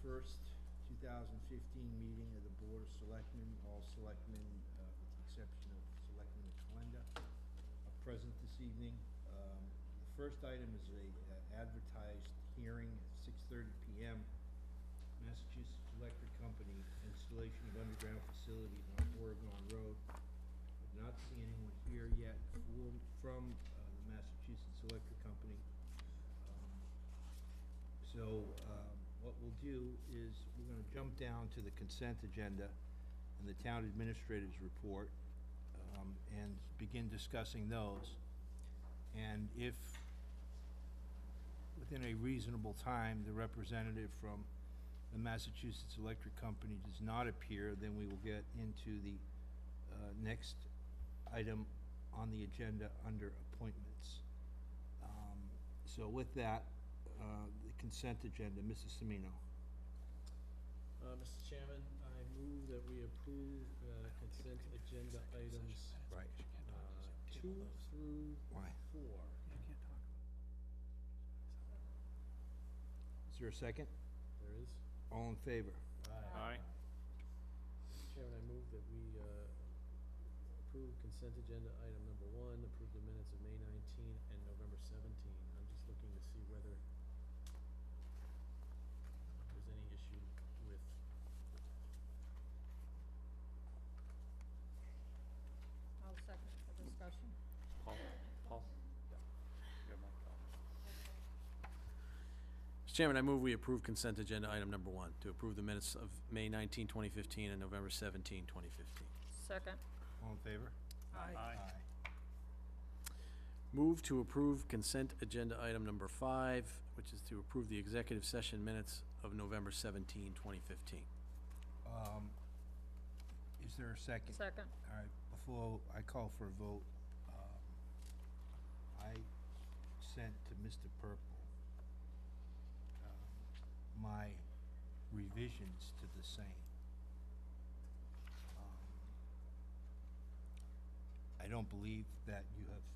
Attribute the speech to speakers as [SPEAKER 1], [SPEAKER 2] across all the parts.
[SPEAKER 1] 1st, 2015 meeting of the Board of Selectmen. All selectmen, with the exception of Selectman Kalenda, are present this evening. The first item is a advertised hearing at 6:30 p.m. Massachusetts Electric Company, installation of underground facilities on Oregon Road. I've not seen anyone here yet from the Massachusetts Electric Company. So what we'll do is we're going to jump down to the consent agenda and the town administrator's report and begin discussing those. And if within a reasonable time the representative from the Massachusetts Electric Company does not appear, then we will get into the next item on the agenda under appointments. So with that, the consent agenda, Mrs. Semino.
[SPEAKER 2] Mr. Chairman, I move that we approve consent agenda items
[SPEAKER 1] Right.
[SPEAKER 2] 2 through
[SPEAKER 1] Why?
[SPEAKER 2] 4.
[SPEAKER 1] Is there a second?
[SPEAKER 2] There is?
[SPEAKER 1] All in favor?
[SPEAKER 2] Aye. Mr. Chairman, I move that we approve consent agenda item number 1, approve the minutes of May 19 and November 17. I'm just looking to see whether there's any issue with.
[SPEAKER 3] I'll second for discussion.
[SPEAKER 4] Paul?
[SPEAKER 2] Mr. Chairman, I move we approve consent agenda item number 1, to approve the minutes of May 19, 2015 and November 17, 2015.
[SPEAKER 3] Second.
[SPEAKER 1] All in favor?
[SPEAKER 3] Aye.
[SPEAKER 2] Move to approve consent agenda item number 5, which is to approve the executive session minutes of November 17, 2015.
[SPEAKER 1] Is there a second?
[SPEAKER 3] Second.
[SPEAKER 1] All right, before I call for a vote, I sent to Mr. Purple my revisions to the same. I don't believe that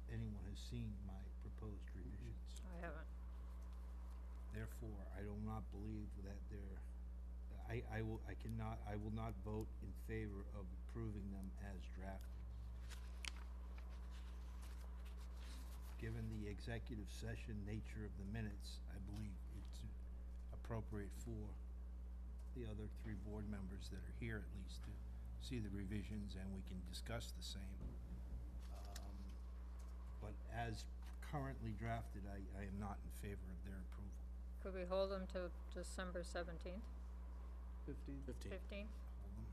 [SPEAKER 1] anyone has seen my proposed revisions.
[SPEAKER 3] I haven't.
[SPEAKER 1] Therefore, I do not believe that I will not vote in favor of approving them as drafted. Given the executive session nature of the minutes, I believe it's appropriate for the other 3 board members that are here at least to see the revisions and we can discuss the same. But as currently drafted, I am not in favor of their approval.
[SPEAKER 3] Could we hold them to December 17th?
[SPEAKER 2] 15.
[SPEAKER 3] 15?
[SPEAKER 1] Hold them.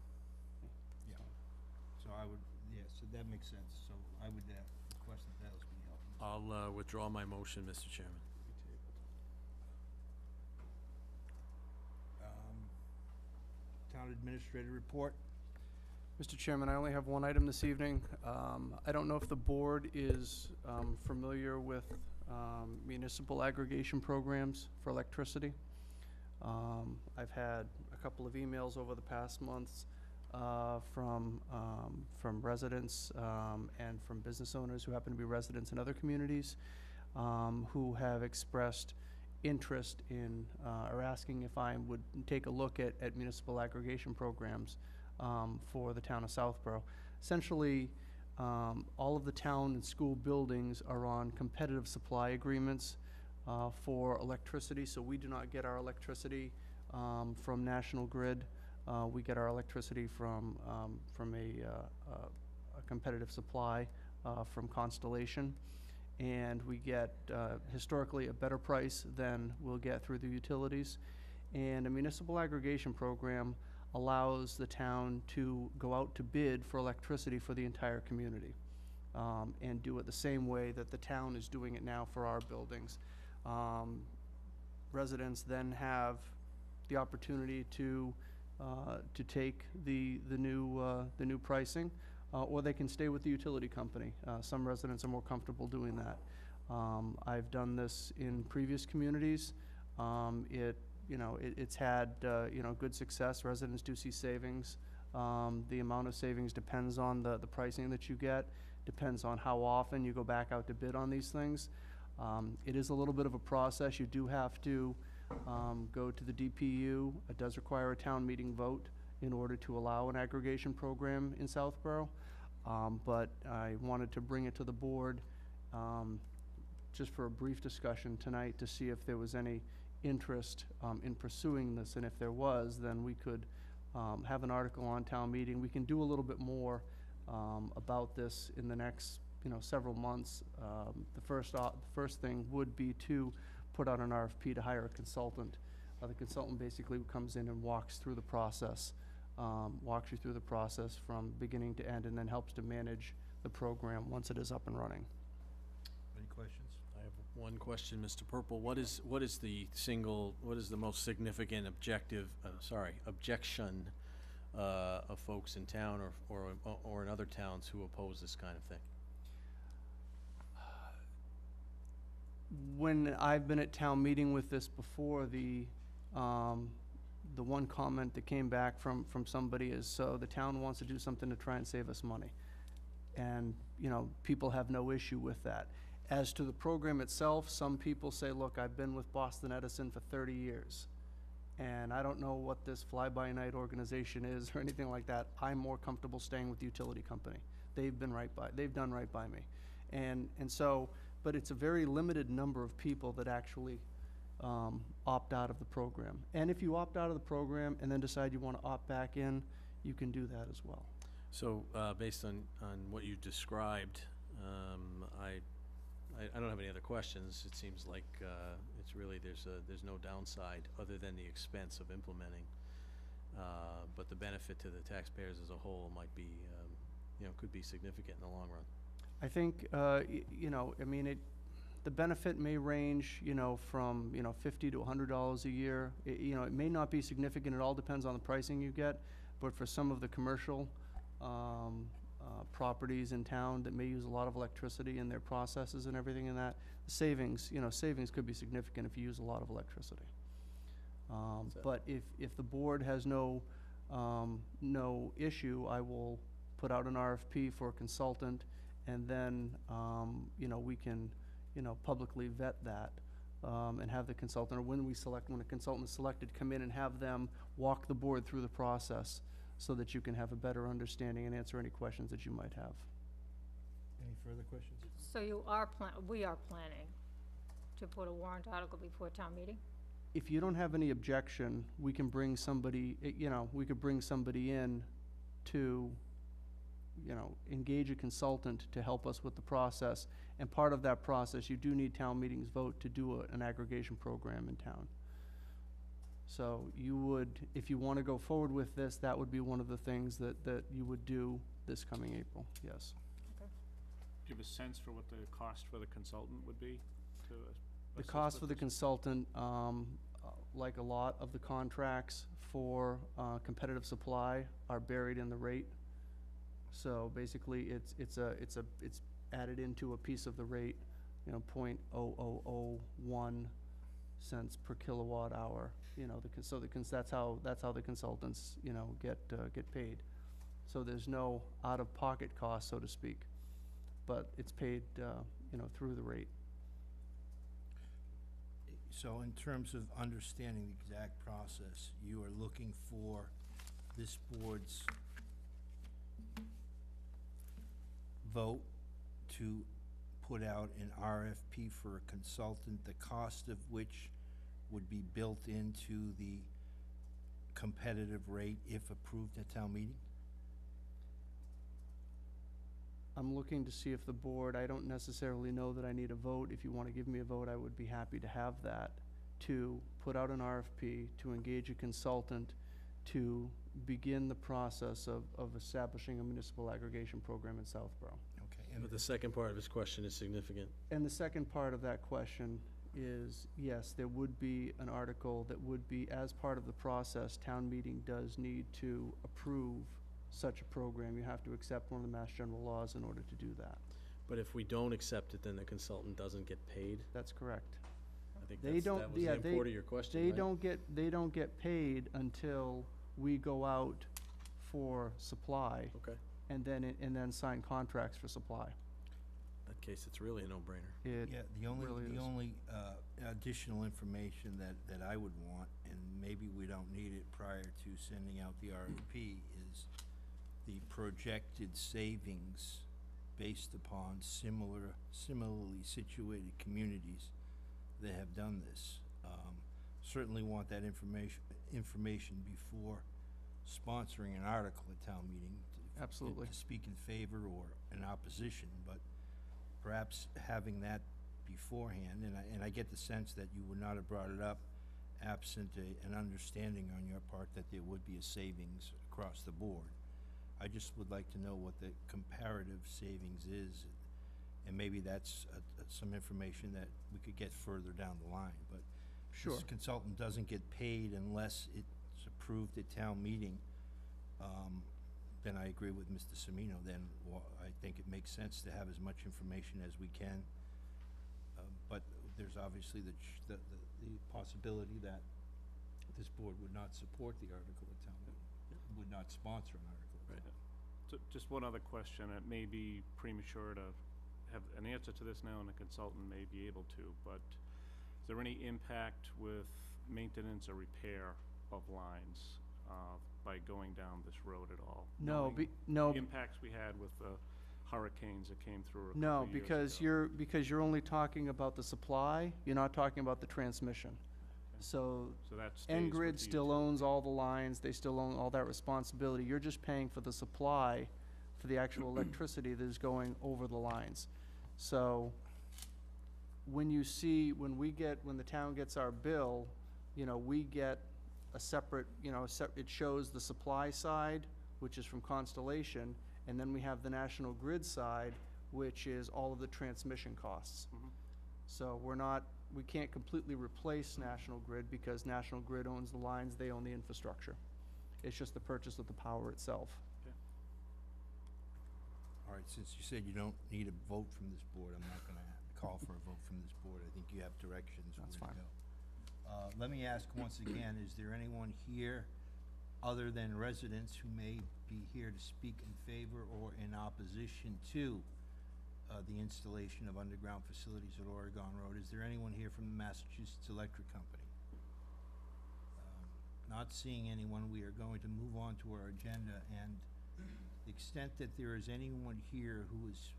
[SPEAKER 1] Yeah. So I would, yeah, so that makes sense. So I would request that those be held.
[SPEAKER 2] I'll withdraw my motion, Mr. Chairman.
[SPEAKER 1] Town administrator report.
[SPEAKER 4] Mr. Chairman, I only have one item this evening. I don't know if the board is familiar with municipal aggregation programs for electricity. I've had a couple of emails over the past months from residents and from business owners who happen to be residents in other communities who have expressed interest in or asking if I would take a look at municipal aggregation programs for the town of Southborough. Essentially, all of the town and school buildings are on competitive supply agreements for electricity, so we do not get our electricity from National Grid. We get our electricity from a competitive supply from Constellation, and we get historically a better price than we'll get through the utilities. And a municipal aggregation program allows the town to go out to bid for electricity for the entire community and do it the same way that the town is doing it now for our buildings. Residents then have the opportunity to take the new pricing, or they can stay with the utility company. Some residents are more comfortable doing that. I've done this in previous communities. It's had good success. Residents do see savings. The amount of savings depends on the pricing that you get, depends on how often you go back out to bid on these things. It is a little bit of a process. You do have to go to the DPU. It does require a town meeting vote in order to allow an aggregation program in Southborough. But I wanted to bring it to the board just for a brief discussion tonight to see if there was any interest in pursuing this. And if there was, then we could have an article on town meeting. We can do a little bit more about this in the next, several months. The first thing would be to put out an RFP to hire a consultant. The consultant basically comes in and walks you through the process from beginning to end, and then helps to manage the program once it is up and running.
[SPEAKER 1] Any questions?
[SPEAKER 2] I have one question, Mr. Purple. What is the most significant objection of folks in town or in other towns who oppose this kind of thing?
[SPEAKER 4] When I've been at town meeting with this before, the one comment that came back from somebody is, so the town wants to do something to try and save us money. And, people have no issue with that. As to the program itself, some people say, look, I've been with Boston Edison for 30 years, and I don't know what this fly-by-night organization is or anything like that. I'm more comfortable staying with the utility company. They've done right by me. And so, but it's a very limited number of people that actually opt out of the program. And if you opt out of the program and then decide you want to opt back in, you can do that as well.
[SPEAKER 2] So, based on what you described, I don't have any other questions. It seems like it's really, there's no downside other than the expense of implementing. But the benefit to the taxpayers as a whole might be, could be significant in the long run.
[SPEAKER 4] I think, the benefit may range, from, $50 to $100 a year. It may not be significant. It all depends on the pricing you get. But for some of the commercial properties in town that may use a lot of electricity in their processes and everything in that, savings could be significant if you use a lot of electricity. But if the board has no issue, I will put out an RFP for a consultant, and then, we can, publicly vet that, and have the consultant, or when a consultant is selected, come in and have them walk the board through the process so that you can have a better understanding and answer any questions that you might have.
[SPEAKER 1] Any further questions?
[SPEAKER 3] So we are planning to put a warrant article before town meeting?
[SPEAKER 4] If you don't have any objection, we can bring somebody, we could bring somebody in to, engage a consultant to help us with the process. And part of that process, you do need town meeting's vote to do an aggregation program in town. So you would, if you want to go forward with this, that would be one of the things that you would do this coming April, yes.
[SPEAKER 3] Okay.
[SPEAKER 5] Do you have a sense for what the cost for the consultant would be to
[SPEAKER 4] The
[SPEAKER 5] assist
[SPEAKER 4] cost
[SPEAKER 5] with
[SPEAKER 4] for the
[SPEAKER 5] this?
[SPEAKER 4] consultant, like a lot of the contracts for competitive supply, are buried in the rate. So basically, it's added into a piece of the rate, 0.0001 cents per kilowatt hour. That's how the consultants, get paid. So there's no out-of-pocket cost, so to speak, but it's paid, through the rate.
[SPEAKER 1] So in terms of understanding the exact process, you are looking for this board's vote to put out an RFP for a consultant, the cost of which would be built into the competitive rate if approved at town meeting?
[SPEAKER 4] I'm looking to see if the board, I don't necessarily know that I need a vote. If you want to give me a vote, I would be happy to have that, to put out an RFP, to engage a consultant, to begin the process of establishing a municipal aggregation program in Southborough.
[SPEAKER 1] Okay. And
[SPEAKER 2] But the second part of his question is significant.
[SPEAKER 4] And the second part of that question is, yes, there would be an article that would be, as part of the process, town meeting does need to approve such a program. You have to accept one of the Mass General laws in order to do that.
[SPEAKER 2] But if we don't accept it, then the consultant doesn't get paid?
[SPEAKER 4] That's correct.
[SPEAKER 2] I think
[SPEAKER 4] They don't-
[SPEAKER 2] that was
[SPEAKER 4] yeah,
[SPEAKER 2] the import of your question,
[SPEAKER 4] They
[SPEAKER 2] right?
[SPEAKER 4] don't get paid until we go out for supply,
[SPEAKER 2] Okay.
[SPEAKER 4] and then sign contracts for supply.
[SPEAKER 2] In that case, it's really a no-brainer.
[SPEAKER 4] It
[SPEAKER 1] Yeah, the
[SPEAKER 4] really is.
[SPEAKER 1] only additional information that I would want, and maybe we don't need it prior to sending out the RFP, is the projected savings based upon similarly situated communities that have done this. Certainly want that information before sponsoring an article at town meeting.
[SPEAKER 4] Absolutely.
[SPEAKER 1] To speak in favor or in opposition, but perhaps having that beforehand, and I get the sense that you would not have brought it up absent an understanding on your part that there would be a savings across the board. I just would like to know what the comparative savings is, and maybe that's some information that we could get further down the line, but
[SPEAKER 4] Sure.
[SPEAKER 1] this consultant doesn't get paid unless it's approved at town meeting. Then I agree with Mr. Semino, then I think it makes sense to have as much information as we can. But there's obviously the possibility that this board would not support the article at town meeting, would not sponsor an article at town meeting.
[SPEAKER 5] So just one other question, it may be premature to have an answer to this now, and the consultant may be able to, but is there any impact with maintenance or repair of lines by going down this road at all?
[SPEAKER 4] No,
[SPEAKER 5] Knowing
[SPEAKER 4] no.
[SPEAKER 5] the impacts we had with the hurricanes that came through a couple
[SPEAKER 4] No,
[SPEAKER 5] of years
[SPEAKER 4] because
[SPEAKER 5] ago.
[SPEAKER 4] you're only talking about the supply, you're not talking about the transmission. So
[SPEAKER 5] So that stays with
[SPEAKER 4] N-Grid
[SPEAKER 5] the
[SPEAKER 4] still
[SPEAKER 5] utility.
[SPEAKER 4] owns all the lines, they still own all that responsibility. You're just paying for the supply for the actual electricity that is going over the lines. So when the town gets our bill, we get a separate, it shows the supply side, which is from Constellation, and then we have the National Grid side, which is all of the transmission costs.
[SPEAKER 5] Mhm.
[SPEAKER 4] So we can't completely replace National Grid because National Grid owns the lines, they own the infrastructure. It's just the purchase of the power itself.
[SPEAKER 1] All right, since you said you don't need a vote from this board, I'm not gonna call for a vote from this board. I think you have directions where
[SPEAKER 4] That's
[SPEAKER 1] to
[SPEAKER 4] fine.
[SPEAKER 1] go. Let me ask once again, is there anyone here other than residents who may be here to speak in favor or in opposition to the installation of underground facilities at Oregon Road? Is there anyone here from the Massachusetts Electric Company? Not seeing anyone, we are going to move on to our agenda, and the extent that there is anyone here who's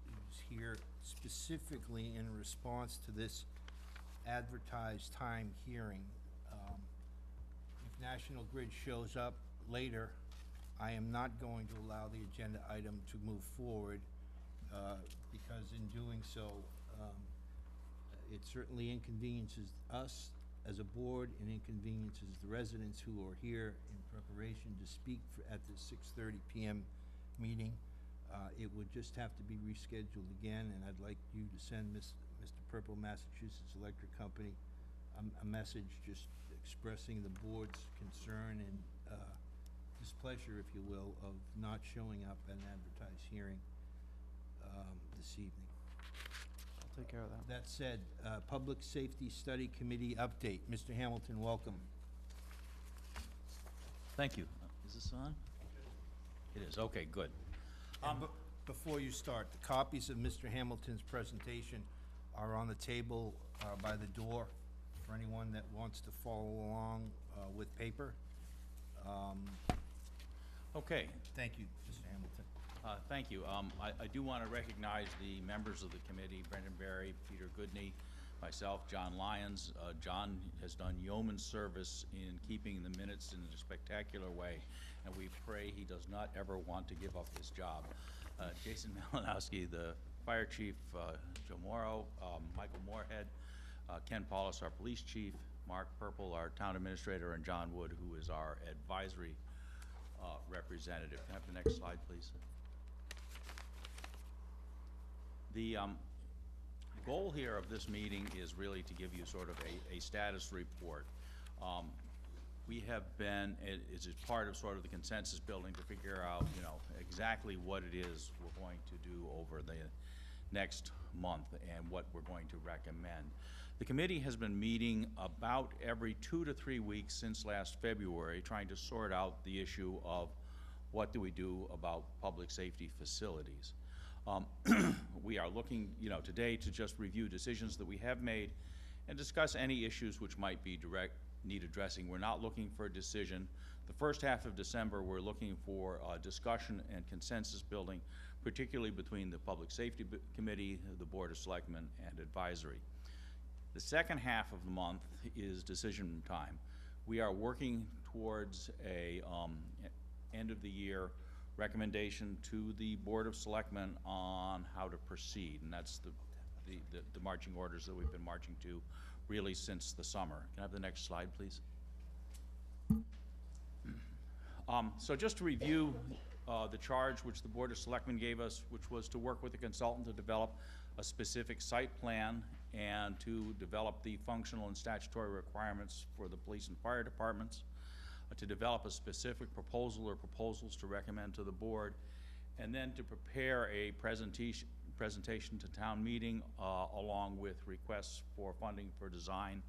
[SPEAKER 1] here specifically in response to this advertised time hearing, if National Grid shows up later, I am not going to allow the agenda item to move forward, because in doing so, it certainly inconveniences us as a board and inconveniences the residents who are here in preparation to speak at the 6:30 p.m. meeting. It would just have to be rescheduled again, and I'd like you to send Mr. Purple, Massachusetts Electric Company, a message just expressing the board's concern and displeasure, if you will, of not showing up at an advertised hearing this evening.
[SPEAKER 4] I'll take care of that.
[SPEAKER 1] That said, Public Safety Study Committee update. Mr. Hamilton, welcome.
[SPEAKER 6] Thank you. Is this on? It is, okay, good.
[SPEAKER 1] Before you start, the copies of Mr. Hamilton's presentation are on the table by the door for anyone that wants to follow along with paper.
[SPEAKER 6] Okay,
[SPEAKER 1] Thank you, Mr. Hamilton.
[SPEAKER 6] thank you. I do want to recognize the members of the committee, Brendan Berry, Peter Goodney, myself, John Lyons. John has done yeoman service in keeping the minutes in a spectacular way, and we pray he does not ever want to give up his job. Jason Malinowski, the fire chief, Joe Morrow, Michael Moorhead, Ken Paulus, our police chief, Mark Purple, our town administrator, and John Wood, who is our advisory representative. Can I have the next slide, please? The goal here of this meeting is really to give you sort of a status report. We have been, it's part of sort of the consensus building to figure out, exactly what it is we're going to do over the next month and what we're going to recommend. The committee has been meeting about every 2 to 3 weeks since last February, trying to sort out the issue of what do we do about public safety facilities. We are looking, today to just review decisions that we have made and discuss any issues which might be need addressing. We're not looking for a decision. The first half of December, we're looking for discussion and consensus building, particularly between the Public Safety Committee, the Board of Selectmen, and Advisory. The second half of the month is decision time. We are working towards a end of the year recommendation to the Board of Selectmen on how to proceed, and that's the marching orders that we've been marching to really since the summer. Can I have the next slide, please? So just to review the charge which the Board of Selectmen gave us, which was to work with a consultant to develop a specific site plan and to develop the functional and statutory requirements for the police and fire departments, to develop a specific proposal or proposals to recommend to the board, and then to prepare a presentation to town meeting along with requests for funding for design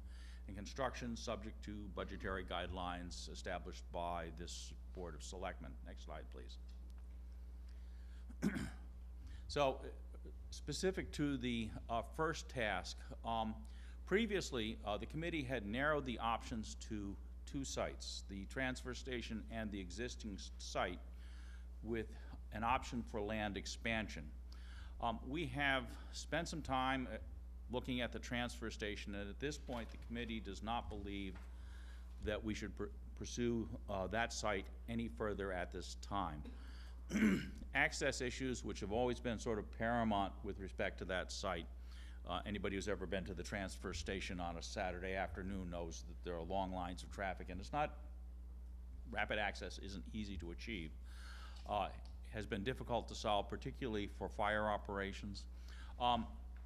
[SPEAKER 6] and construction subject to budgetary guidelines established by this Board of Selectmen. Next slide, please. So, specific to the first task, previously the committee had narrowed the options to 2 sites, the transfer station and the existing site, with an option for land expansion. We have spent some time looking at the transfer station, and at this point the committee does not believe that we should pursue that site any further at this time. Access issues, which have always been sort of paramount with respect to that site. Anybody who's ever been to the transfer station on a Saturday afternoon knows that there are long lines of traffic, and it's not, rapid access isn't easy to achieve. Has been difficult to solve, particularly for fire operations.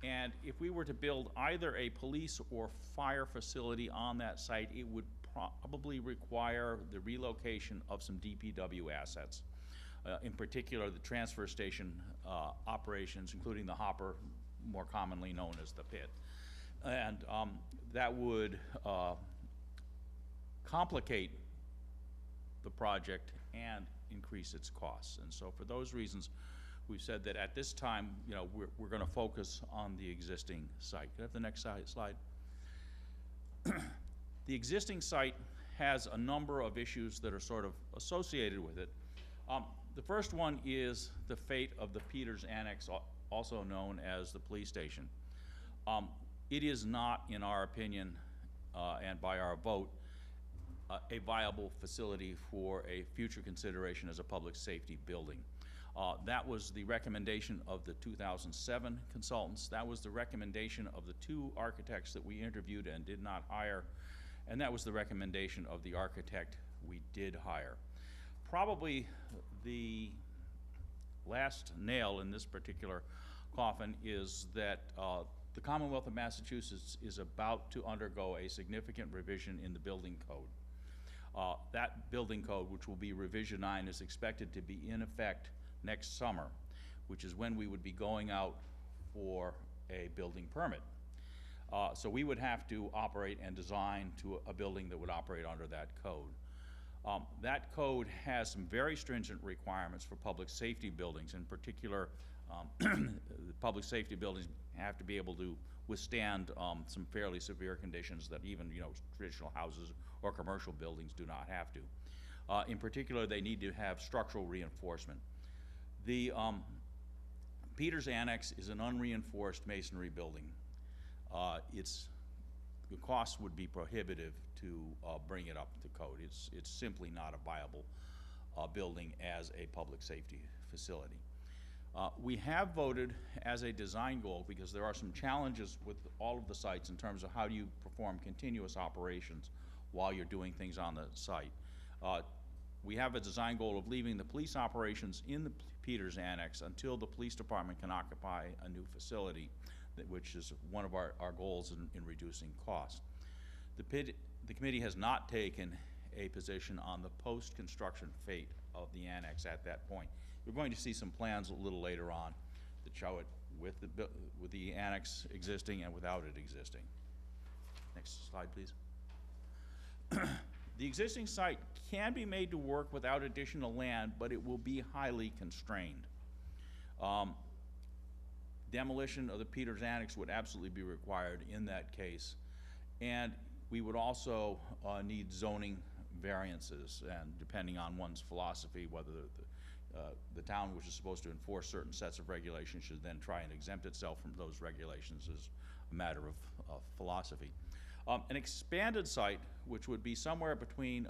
[SPEAKER 6] And if we were to build either a police or fire facility on that site, it would probably require the relocation of some DPW assets. In particular, the transfer station operations, including the hopper, more commonly known as the pit. And that would complicate the project and increase its costs. And so for those reasons, we've said that at this time, you know, we're going to focus on the existing site. Can I have the next slide? The existing site has a number of issues that are sort of associated with it. The first one is the fate of the Peters Annex, also known as the police station. It is not, in our opinion, and by our vote, a viable facility for a future consideration as a public safety building. That was the recommendation of the 2007 consultants. That was the recommendation of the 2 architects that we interviewed and did not hire. And that was the recommendation of the architect we did hire. Probably the last nail in this particular coffin is that the Commonwealth of Massachusetts is about to undergo a significant revision in the building code. That building code, which will be Revision 9, is expected to be in effect next summer, which is when we would be going out for a building permit. So we would have to operate and design to a building that would operate under that code. That code has some very stringent requirements for public safety buildings. In particular, the public safety buildings have to be able to withstand some fairly severe conditions that even, you know, traditional houses or commercial buildings do not have to. In particular, they need to have structural reinforcement. The Peters Annex is an unreinforced masonry building. The cost would be prohibitive to bring it up to code. It's simply not a viable building as a public safety facility. We have voted as a design goal, because there are some challenges with all of the sites in terms of how do you perform continuous operations while you're doing things on the site. We have a design goal of leaving the police operations in the Peters Annex until the police department can occupy a new facility, which is one of our goals in reducing cost. The committee has not taken a position on the post-construction fate of the annex at that point. We're going to see some plans a little later on that show it with the annex existing and without it existing. Next slide, please. The existing site can be made to work without additional land, but it will be highly constrained. Demolition of the Peters Annex would absolutely be required in that case. And we would also need zoning variances, and depending on one's philosophy, whether the town, which is supposed to enforce certain sets of regulations, should then try and exempt itself from those regulations, is a matter of philosophy. An expanded site, which would be somewhere between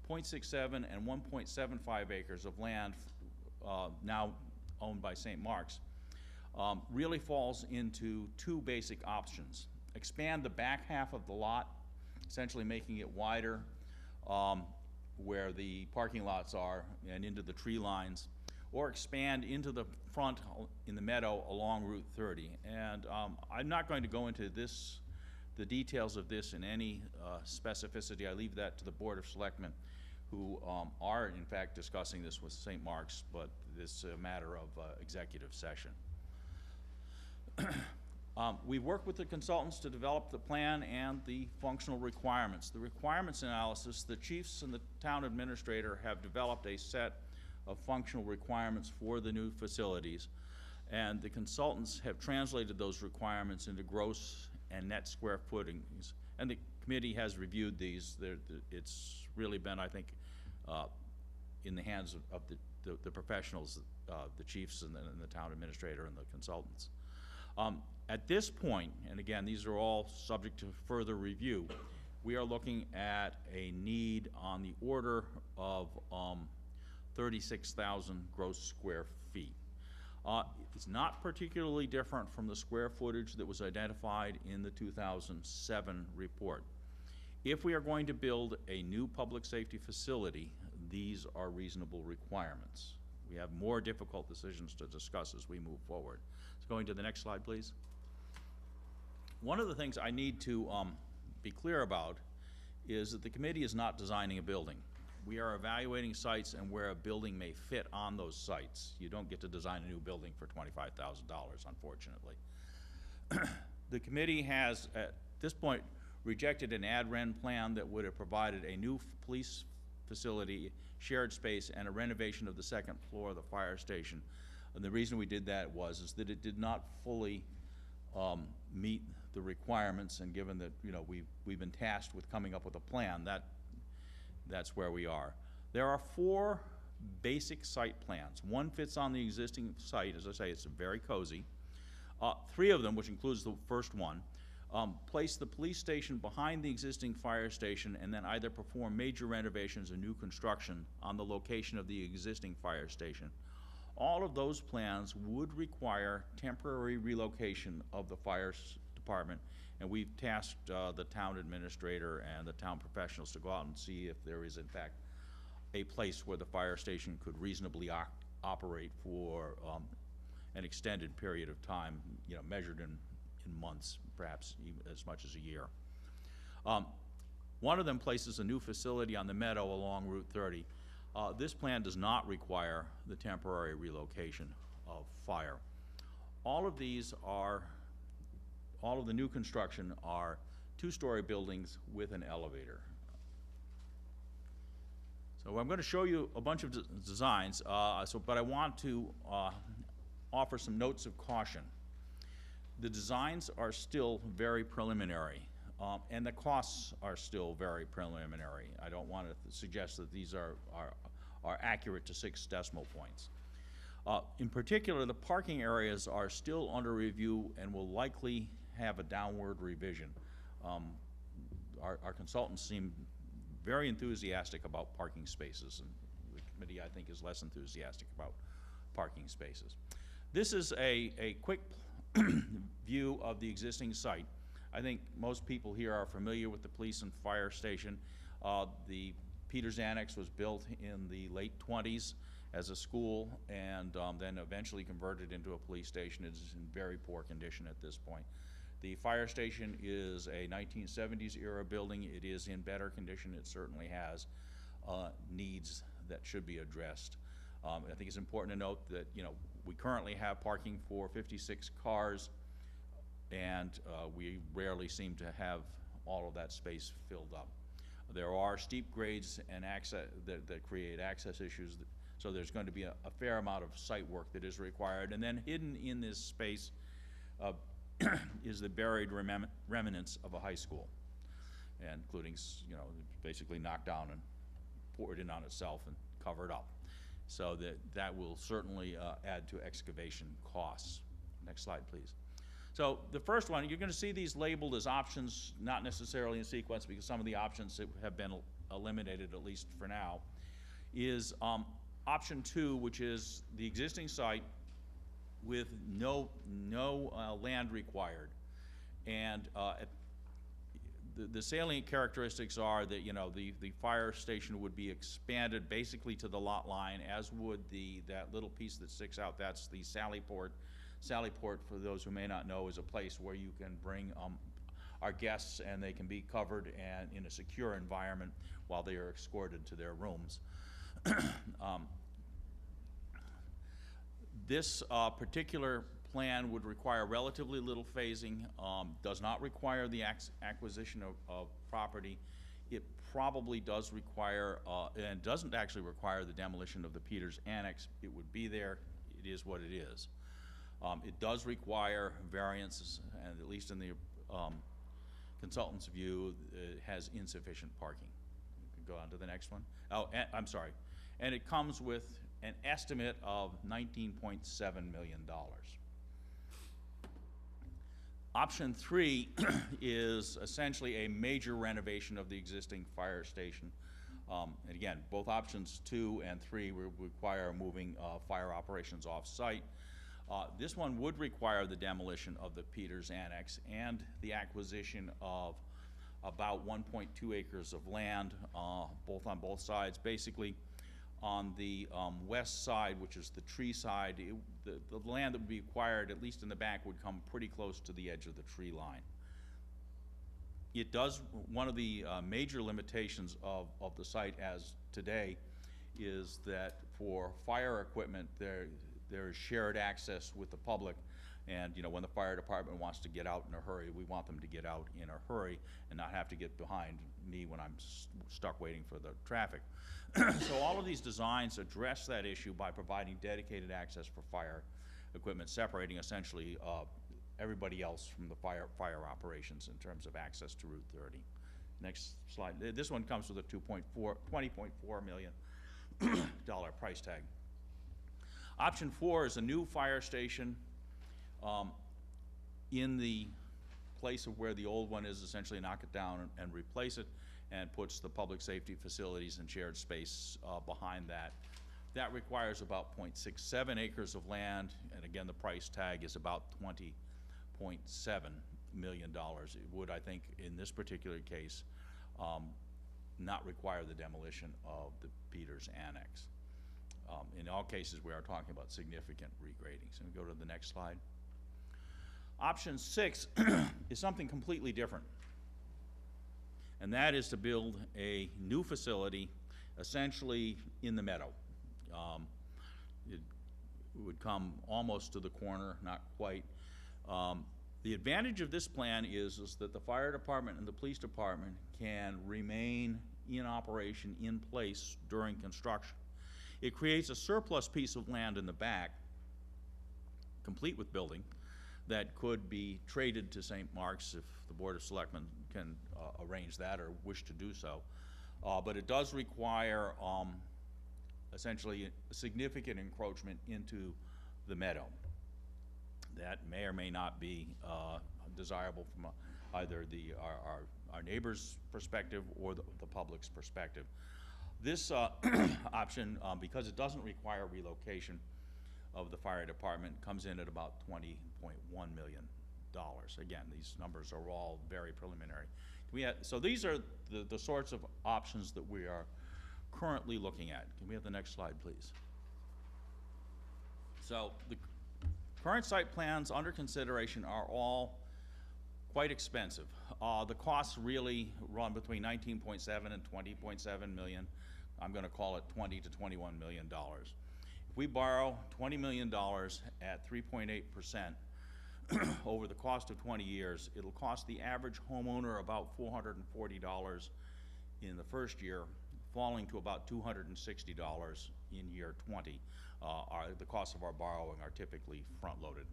[SPEAKER 6] 0.67 and 1.75 acres of land now owned by St. Mark's, really falls into two basic options. Expand the back half of the lot, essentially making it wider where the parking lots are and into the tree lines, or expand into the front in the meadow along Route 30. And I'm not going to go into the details of this in any specificity. I leave that to the Board of Selectmen, who are in fact discussing this with St. Mark's, but this is a matter of executive session. We worked with the consultants to develop the plan and the functional requirements. The requirements analysis, the chiefs and the town administrator have developed a set of functional requirements for the new facilities, and the consultants have translated those requirements into gross and net square footings, and the committee has reviewed these. It's really been, I think, in the hands of the professionals, the chiefs and the town administrator and the consultants. At this point, and again, these are all subject to further review, we are looking at a need on the order of 36,000 gross square feet. It's not particularly different from the square footage that was identified in the 2007 report. If we are going to build a new public safety facility, these are reasonable requirements. We have more difficult decisions to discuss as we move forward. So going to the next slide, please. One of the things I need to be clear about is that the committee is not designing a building. We are evaluating sites and where a building may fit on those sites. You don't get to design a new building for $25,000, unfortunately. The committee has, at this point, rejected an ad-rem plan that would have provided a new police facility, shared space, and a renovation of the second floor of the fire station. And the reason we did that is that it did not fully meet the requirements, and given that, you know, we've been tasked with coming up with a plan, that's where we are. There are 4 basic site plans. One fits on the existing site. As I say, it's very cozy. 3 of them, which includes the first one, place the police station behind the existing fire station and then either perform major renovations or new construction on the location of the existing fire station. All of those plans would require temporary relocation of the fire department, and we've tasked the town administrator and the town professionals to go out and see if there is in fact a place where the fire station could reasonably operate for an extended period of time, you know, measured in months, perhaps even as much as a year. One of them places a new facility on the meadow along Route 30. This plan does not require the temporary relocation of fire. All of the new construction are 2-story buildings with an elevator. So I'm going to show you a bunch of designs, but I want to offer some notes of caution. The designs are still very preliminary, and the costs are still very preliminary. I don't want to suggest that these are accurate to 6 decimal points. In particular, the parking areas are still under review and will likely have a downward revision. Our consultants seem very enthusiastic about parking spaces, and the committee, I think, is less enthusiastic about parking spaces. This is a quick view of the existing site. I think most people here are familiar with the police and fire station. The Peters Annex was built in the late 20s as a school, and then eventually converted into a police station. It is in very poor condition at this point. The fire station is a 1970s era building. It is in better condition. It certainly has needs that should be addressed. I think it's important to note that, you know, we currently have parking for 56 cars, and we rarely seem to have all of that space filled up. There are steep grades and access that create access issues, so there's going to be a fair amount of site work that is required. And then hidden in this space is the buried remnants of a high school. and including, you know, basically knocked down and poured in on itself and covered up. So that will certainly add to excavation costs. Next slide, please. So the first one, you're going to see these labeled as options, not necessarily in sequence, because some of the options that have been eliminated, at least for now, is option 2, which is the existing site with no land required. And the salient characteristics are that, you know, the fire station would be expanded basically to the lot line, as would that little piece that sticks out. That's the Sally Port. Sally Port, for those who may not know, is a place where you can bring our guests, and they can be covered and in a secure environment while they are escorted to their rooms. This particular plan would require relatively little phasing, does not require the acquisition of property. It probably does require, and doesn't actually require, the demolition of the Peters Annex. It would be there. It is what it is. It does require variances, and at least in the consultant's view, it has insufficient parking. You can go on to the next one. Oh, I'm sorry. And it comes with an estimate of $19.7 million. Option 3 is essentially a major renovation of the existing fire station. And again, both options 2 and 3 will require moving fire operations off-site. This one would require the demolition of the Peters Annex and the acquisition of about 1.2 acres of land, both on both sides. Basically, on the west side, which is the tree side, the land that would be acquired, at least in the back, would come pretty close to the edge of the tree line. It does, one of the major limitations of the site as today is that for fire equipment, there is shared access with the public. And, you know, when the fire department wants to get out in a hurry, we want them to get out in a hurry and not have to get behind me when I'm stuck waiting for the traffic. So all of these designs address that issue by providing dedicated access for fire equipment, separating essentially everybody else from the fire operations in terms of access to Route 30. Next slide. This one comes with a $20.4 million price tag. Option 4 is a new fire station in the place of where the old one is, essentially knock it down and replace it, and puts the public safety facilities and shared space behind that. That requires about 0.67 acres of land, and again, the price tag is about $20.7 million. It would, I think, in this particular case, not require the demolition of the Peters Annex. In all cases, we are talking about significant regrading. So we go to the next slide. Option 6 is something completely different, and that is to build a new facility essentially in the meadow. It would come almost to the corner, not quite. The advantage of this plan is that the fire department and the police department can remain in operation, in place during construction. It creates a surplus piece of land in the back, complete with building, that could be traded to St. Mark's if the Board of Selectmen can arrange that or wish to do so. But it does require essentially a significant encroachment into the meadow. That may or may not be desirable from either our neighbor's perspective or the public's perspective. This option, because it doesn't require relocation of the fire department, comes in at about $20.1 million. Again, these numbers are all very preliminary. So these are the sorts of options that we are currently looking at. Can we have the next slide, please? So the current site plans under consideration are all quite expensive. The costs really run between 19.7 and 20.7 million. I'm going to call it 20 to 21 million dollars. If we borrow $20 million at 3.8% over the cost of 20 years, it'll cost the average homeowner about $440 in the first year, falling to about $260 in year 20. The costs of our borrowing are typically front-loaded.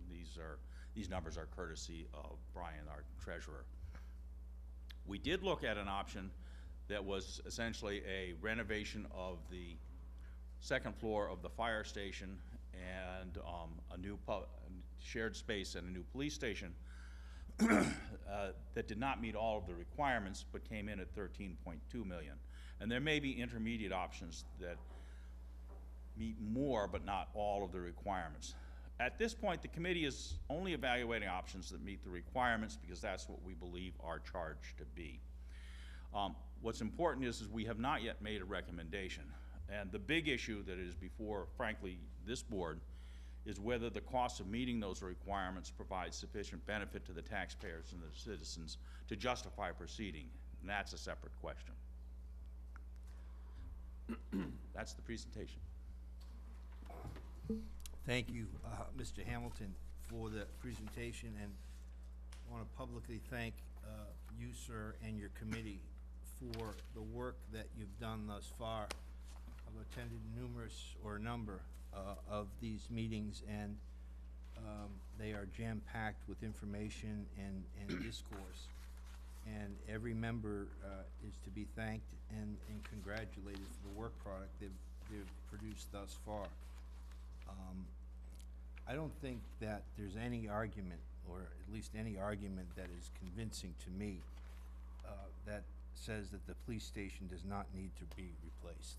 [SPEAKER 6] These numbers are courtesy of Brian, our treasurer. We did look at an option that was essentially a renovation of the second floor of the fire station and a new shared space and a new police station that did not meet all of the requirements, but came in at 13.2 million. And there may be intermediate options that meet more, but not all of the requirements. At this point, the committee is only evaluating options that meet the requirements because that's what we believe our charge to be. What's important is we have not yet made a recommendation. And the big issue that is before, frankly, this board is whether the cost of meeting those requirements provides sufficient benefit to the taxpayers and the citizens to justify proceeding. And that's a separate question. That's the presentation.
[SPEAKER 1] Thank you, Mr. Hamilton, for the presentation, and I want to publicly thank you, sir, and your committee for the work that you've done thus far. I've attended a number of these meetings, and they are jam-packed with information and discourse. And every member is to be thanked and congratulated for the work product they've produced thus far. I don't think that there's any argument, or at least any argument that is convincing to me, that says that the police station does not need to be replaced.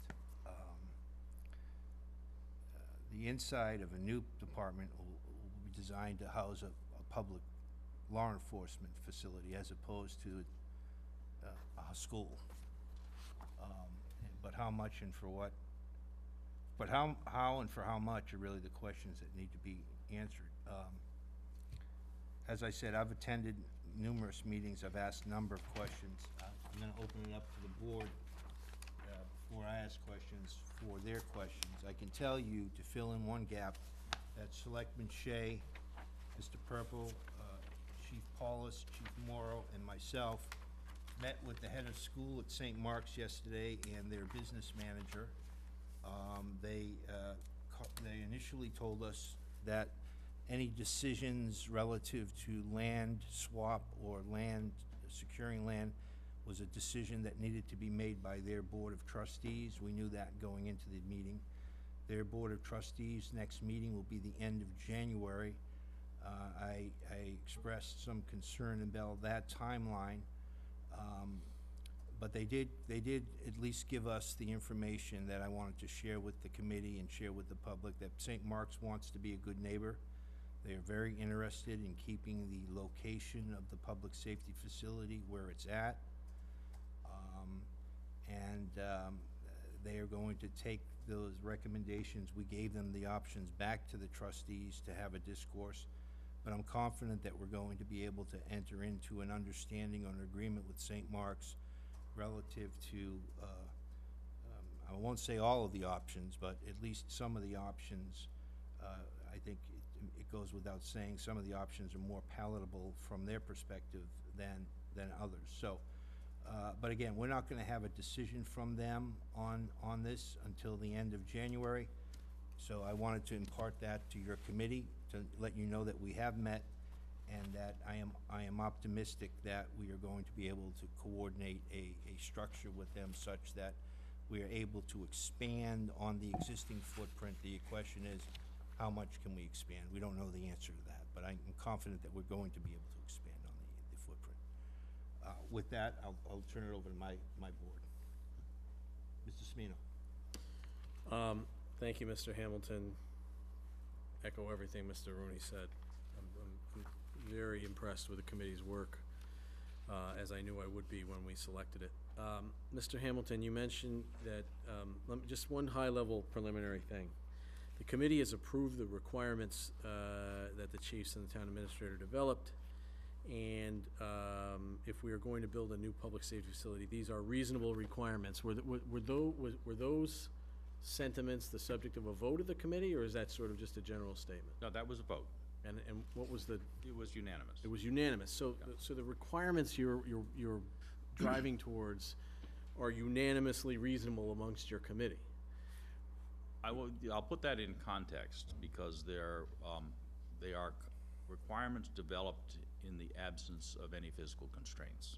[SPEAKER 1] The inside of a new department will be designed to house a public law enforcement facility as opposed to a school. But how much and for what? But how and for how much are really the questions that need to be answered. As I said, I've attended numerous meetings. I've asked a number of questions. I'm going to open it up to the board before I ask questions for their questions. I can tell you, to fill in one gap, that Selectman Shea, Mr. Purple, Chief Paulus, Chief Morrow, and myself met with the head of school at St. Mark's yesterday and their business manager. They initially told us that any decisions relative to land swap or securing land was a decision that needed to be made by their board of trustees. We knew that going into the meeting. Their board of trustees' next meeting will be the end of January. I expressed some concern about that timeline. But they did at least give us the information that I wanted to share with the committee and share with the public, that St. Mark's wants to be a good neighbor. They are very interested in keeping the location of the public safety facility where it's at. They are going to take those recommendations. We gave them the options back to the trustees to have a discourse. But I'm confident that we're going to be able to enter into an understanding or an agreement with St. Mark's relative to, I won't say all of the options, but at least some of the options. I think it goes without saying, some of the options are more palatable from their perspective than others. So, but again, we're not going to have a decision from them on this until the end of January. So I wanted to impart that to your committee, to let you know that we have met, and that I am optimistic that we are going to be able to coordinate a structure with them such that we are able to expand on the existing footprint. The question is, how much can we expand? We don't know the answer to that, but I'm confident that we're going to be able to expand on the footprint. With that, I'll turn it over to my board. Mr. Smino.
[SPEAKER 2] Thank you, Mr. Hamilton. Echo everything Mr. Rooney said. I'm very impressed with the committee's work, as I knew I would be when we selected it. Mr. Hamilton, you mentioned that, just one high-level preliminary thing. The committee has approved the requirements that the chiefs and the town administrator developed, and if we are going to build a new public safety facility, these are reasonable requirements. Were those sentiments the subject of a vote of the committee, or is that sort of just a general statement?
[SPEAKER 6] No, that was a vote.
[SPEAKER 2] And what was the?
[SPEAKER 6] It was unanimous.
[SPEAKER 2] It was unanimous. So, so the requirements you're driving towards are unanimously reasonable amongst your committee.
[SPEAKER 6] I'll put that in context because they are requirements developed in the absence of any physical constraints.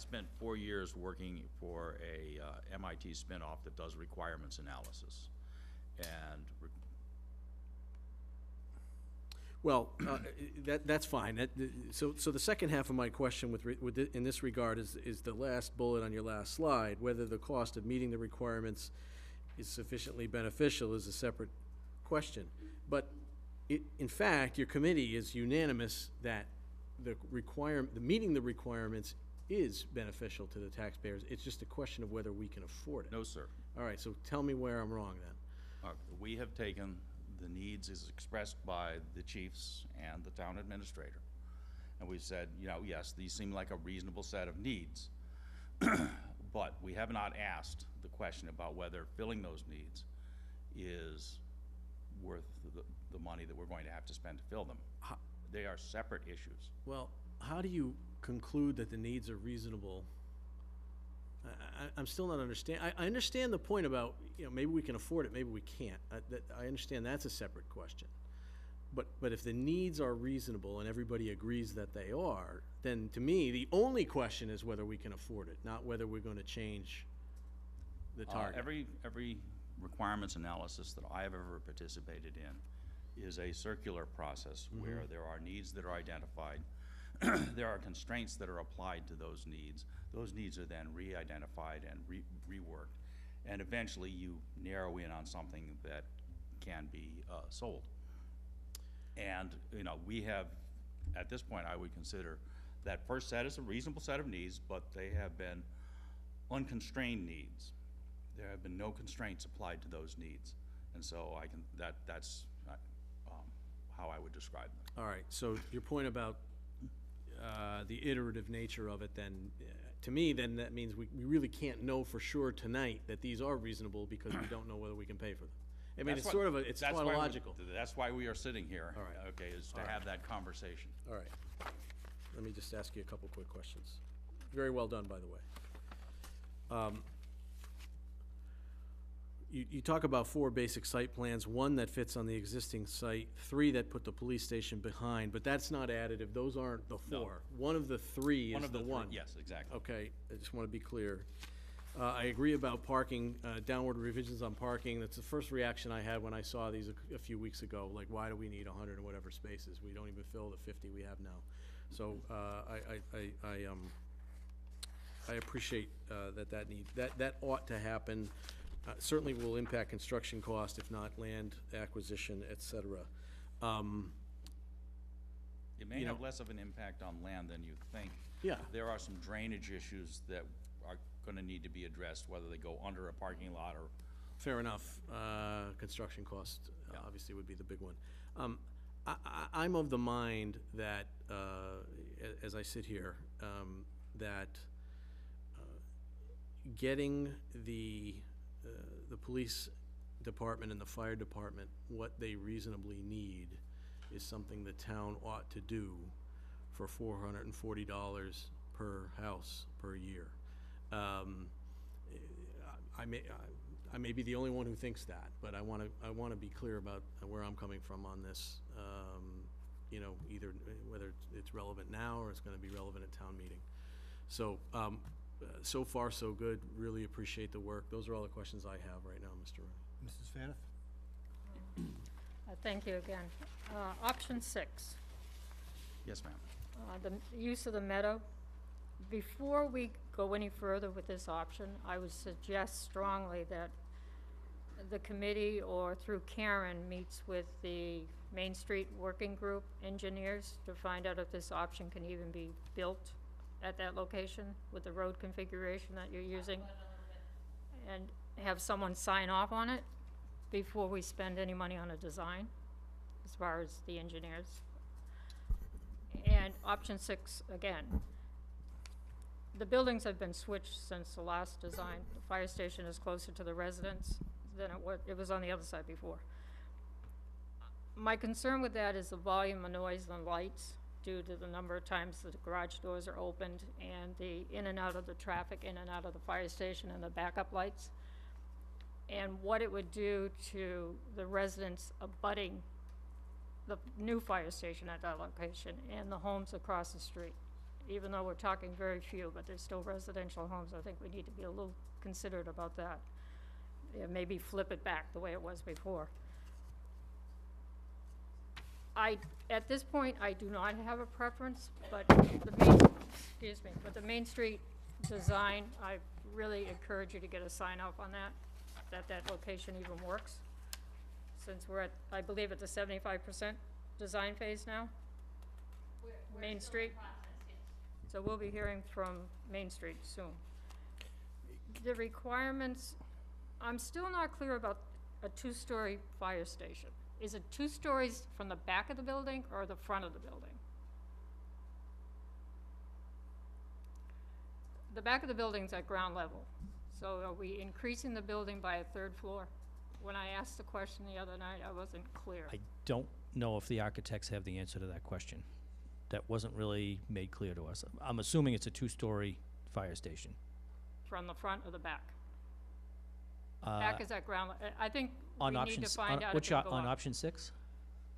[SPEAKER 6] spent 4 years working for a MIT spinoff that does requirements analysis. And
[SPEAKER 2] Well, that's fine. So the second half of my question in this regard is the last bullet on your last slide. Whether the cost of meeting the requirements is sufficiently beneficial is a separate question. But in fact, your committee is unanimous that meeting the requirements is beneficial to the taxpayers. It's just a question of whether we can afford it.
[SPEAKER 6] no, sir.
[SPEAKER 2] All right, so tell me where I'm wrong then.
[SPEAKER 6] We have taken the needs as expressed by the chiefs and the town administrator. And we've said, yes, these seem like a reasonable set of needs. But we have not asked the question about whether filling those needs is worth the money that we're going to have to spend to fill them. They are separate issues.
[SPEAKER 2] Well, how do you conclude that the needs are reasonable? I'm still not understand. I understand the point about, maybe we can afford it, maybe we can't. I understand that's a separate question. But if the needs are reasonable and everybody agrees that they are, then to me, the only question is whether we can afford it, not whether we're going to change the target.
[SPEAKER 6] Every requirements analysis that I have ever participated in is a circular process where there are needs that are identified. There are constraints that are applied to those needs. Those needs are then re-identified and reworked. And eventually you narrow in on something that can be sold. And, we have, at this point, I would consider that first set is a reasonable set of needs, but they have been unconstrained needs. There have been no constraints applied to those needs. And so that's how I would describe them.
[SPEAKER 2] All right, so your point about the iterative nature of it, then, to me, then that means we really can't know for sure tonight that these are reasonable because we don't know whether we can pay for them. I mean, it's tautological.
[SPEAKER 6] That's why we are sitting here.
[SPEAKER 2] All right.
[SPEAKER 6] Okay, is to have that conversation.
[SPEAKER 2] All right. Let me just ask you a couple quick questions. Very well done, by the way. You talk about 4 basic site plans, 1 that fits on the existing site, 3 that put the police station behind, but that's not additive. Those aren't the 4.
[SPEAKER 6] No.
[SPEAKER 2] One of the 3 is the one.
[SPEAKER 6] Yes, exactly.
[SPEAKER 2] Okay, I just want to be clear. I agree about parking, downward revisions on parking. That's the first reaction I had when I saw these a few weeks ago. Like, why do we need 100 and whatever spaces? We don't even fill the 50 we have now. So I appreciate that ought to happen. Certainly will impact construction cost, if not land acquisition, et cetera.
[SPEAKER 6] It may have less of an impact on land than you think.
[SPEAKER 2] Yeah.
[SPEAKER 6] There are some drainage issues that are gonna need to be addressed, whether they go under a parking lot or.
[SPEAKER 2] Fair enough. Construction cost, obviously, would be the big one. I'm of the mind that, as I sit here, that getting the police department and the fire department what they reasonably need is something the town ought to do for $440 per house per year. I may be the only one who thinks that, but I want to be clear about where I'm coming from on this. Either whether it's relevant now or it's going to be relevant at town meeting. So. So far, so good. Really appreciate the work. Those are all the questions I have right now, Mr. Ray.
[SPEAKER 1] Mrs. Faniff?
[SPEAKER 3] Thank you again. Option 6,
[SPEAKER 6] Yes, ma'am.
[SPEAKER 3] the use of the meadow. Before we go any further with this option, I would suggest strongly that the committee or through Karen meets with the Main Street Working Group engineers to find out if this option can even be built at that location with the road configuration that you're using, and have someone sign off on it before we spend any money on a design, as far as the engineers. And option 6, again, the buildings have been switched since the last design. The fire station is closer to the residents than it was on the other side before. My concern with that is the volume of noise and lights, due to the number of times that the garage doors are opened and the in and out of the traffic, in and out of the fire station and the backup lights. And what it would do to the residents abutting the new fire station at that location and the homes across the street. even though we're talking very few, but they're still residential homes. I think we need to be a little considerate about that. Yeah, maybe flip it back the way it was before. At this point, I do not have a preference, but the Main Street design, I really encourage you to get a sign off on that location even works. Since we're at, I believe, at the 75% design phase now, Main Street. So we'll be hearing from Main Street soon. The requirements, I'm still not clear about a two-story fire station. Is it 2 stories from the back of the building or the front of the building? The back of the building's at ground level. So are we increasing the building by a 3rd floor? When I asked the question the other night, I wasn't clear.
[SPEAKER 7] I don't know if the architects have the answer to that question. That wasn't really made clear to us. I'm assuming it's a 2-story fire station.
[SPEAKER 3] From the front or the back? Back is at ground, I think we
[SPEAKER 7] On
[SPEAKER 3] need to
[SPEAKER 7] options,
[SPEAKER 3] find out if
[SPEAKER 7] which,
[SPEAKER 3] it'll go
[SPEAKER 7] on
[SPEAKER 3] up.
[SPEAKER 7] option 6?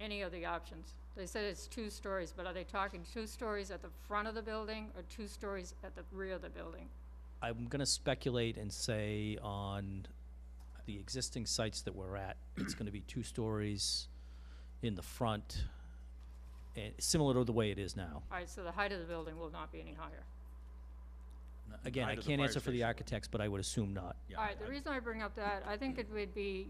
[SPEAKER 3] Any of the options. They said it's 2 stories, but are they talking 2 stories at the front of the building or 2 stories at the rear of the building?
[SPEAKER 7] I'm gonna speculate and say on the existing sites that we're at, it's gonna be 2 stories in the front, and similar to the way it is now.
[SPEAKER 3] All right, so the height of the building will not be any higher.
[SPEAKER 7] Again, I
[SPEAKER 6] Height of the
[SPEAKER 7] can't
[SPEAKER 6] fire
[SPEAKER 7] answer for the
[SPEAKER 6] station.
[SPEAKER 7] architects, but I would assume not.
[SPEAKER 6] Yeah,
[SPEAKER 3] All right, the reason I bring up that, I think it would be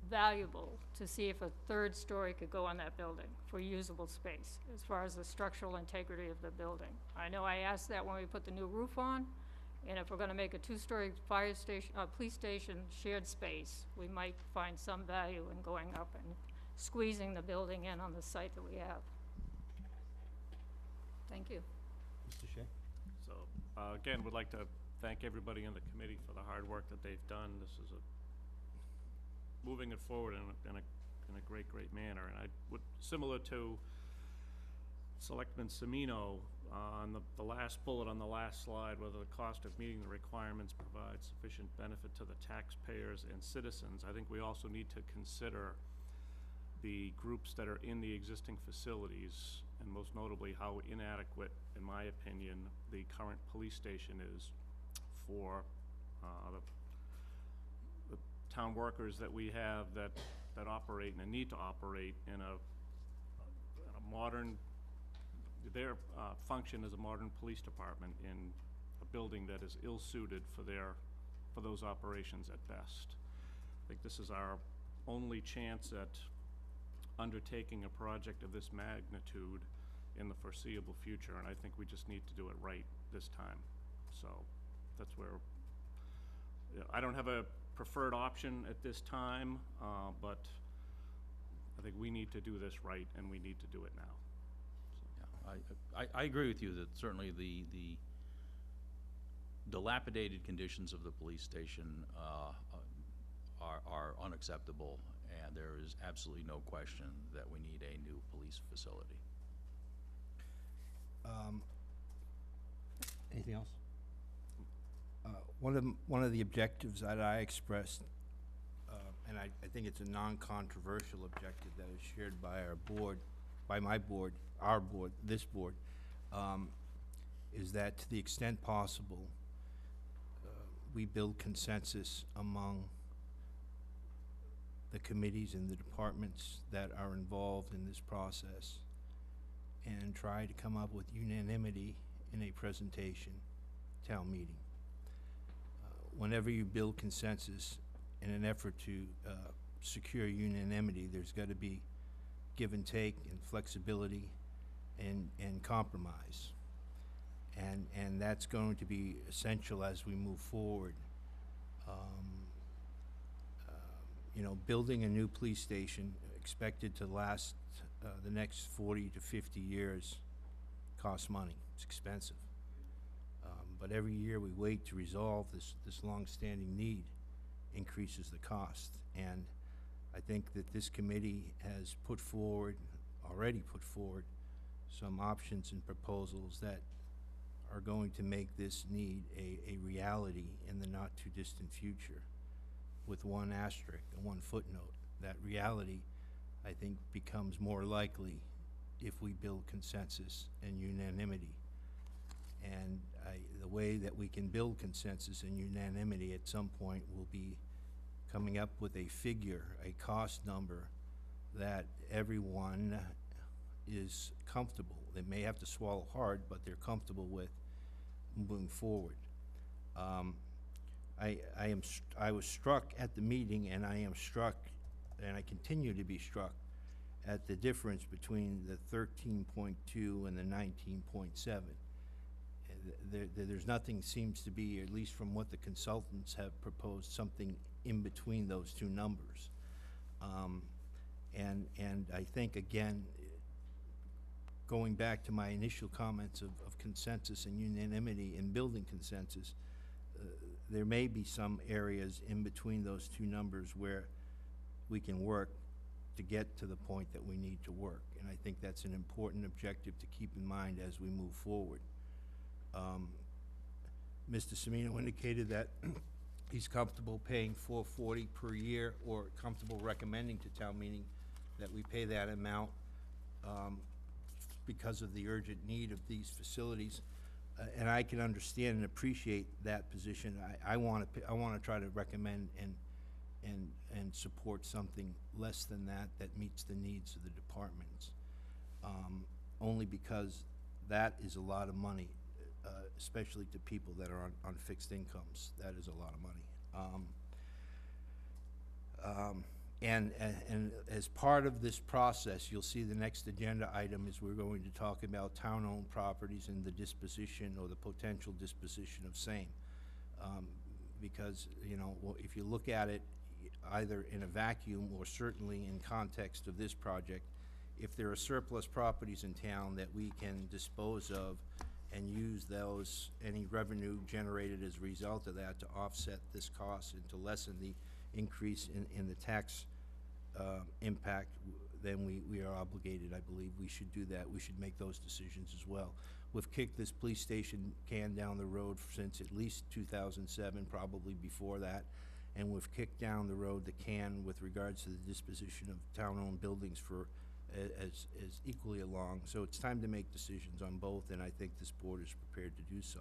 [SPEAKER 3] valuable to see if a 3rd story could go on that building for usable space, as far as the structural integrity of the building. I know I asked that when we put the new roof on, and if we're gonna make a 2-story fire station, police station shared space, we might find some value in going up and squeezing the building in on the site that we have. Thank you.
[SPEAKER 1] Mr. Shea?
[SPEAKER 5] So, again, would like to thank everybody in the committee for the hard work that they've done. This is moving it forward in a great manner. And I would, similar to Selectman Semino, on the last bullet on the last slide, whether the cost of meeting the requirements provides sufficient benefit to the taxpayers and citizens, I think we also need to consider the groups that are in the existing facilities, and most notably how inadequate, in my opinion, the current police station is for the town workers that we have that operate and need to operate in a modern, their function as a modern police department in a building that is ill-suited for those operations at best. I think this is our only chance at undertaking a project of this magnitude in the foreseeable future, and I think we just need to do it right this time. So that's where, I don't have a preferred option at this time, but I think we need to do this right, and we need to do it now.
[SPEAKER 6] Yeah, I agree with you that certainly the dilapidated conditions of the police station are unacceptable, and there is absolutely no question that we need a new police facility.
[SPEAKER 1] Anything else? One of the objectives that I expressed, and I think it's a non-controversial objective that is shared by our board, by my board, our board, this board, is that to the extent possible, we build consensus among the committees and the departments that are involved in this process, and try to come up with unanimity in a presentation town meeting. Whenever you build consensus in an effort to secure unanimity, there's got to be give and take and flexibility and compromise. And that's going to be essential as we move forward. You know, building a new police station expected to last the next 40 to 50 years costs money. It's expensive. But every year we wait to resolve this long-standing need increases the cost. And I think that this committee has already put forward some options and proposals that are going to make this need a reality in the not-too-distant future, with one asterisk and one footnote. That reality, I think, becomes more likely if we build consensus and unanimity way that we can build consensus and unanimity at some point will be coming up with a figure, a cost number that everyone is comfortable. They may have to swallow hard, but they're comfortable with moving forward. I was struck at the meeting, and I am struck, and I continue to be struck at the difference between the 13.2 and the 19.7. There's nothing seems to be, at least from what the consultants have proposed, something in between those two numbers. And I think, again, going back to my initial comments of consensus and unanimity in building consensus, there may be some areas in between those two numbers where we can work to get to the point that we need to work. And I think that's an important objective to keep in mind as we move forward. Mr. Semino indicated that he's comfortable paying $440 per year, or comfortable recommending to town meeting that we pay that amount because of the urgent need of these facilities. And I can understand and appreciate that position. I want to try to recommend and support something less than that meets the needs of the departments. Only because that is a lot of money, especially to people that are on fixed incomes. That is a lot of money. And as part of this process, you'll see the next agenda item is we're going to talk about town-owned properties and the disposition or the potential disposition of same. Because, you know, if you look at it either in a vacuum or certainly in context of this project, if there are surplus properties in town that we can dispose of and use those, any revenue generated as a result of that to offset this cost and to lessen the increase in the tax impact, then we are obligated, I believe. We should do that. We should make those decisions as well. We've kicked this police station can down the road since at least 2007, probably before that, and we've kicked down the road the can with regards to the disposition of town-owned buildings for as equally along. So it's time to make decisions on both, and I think this board is prepared to do so.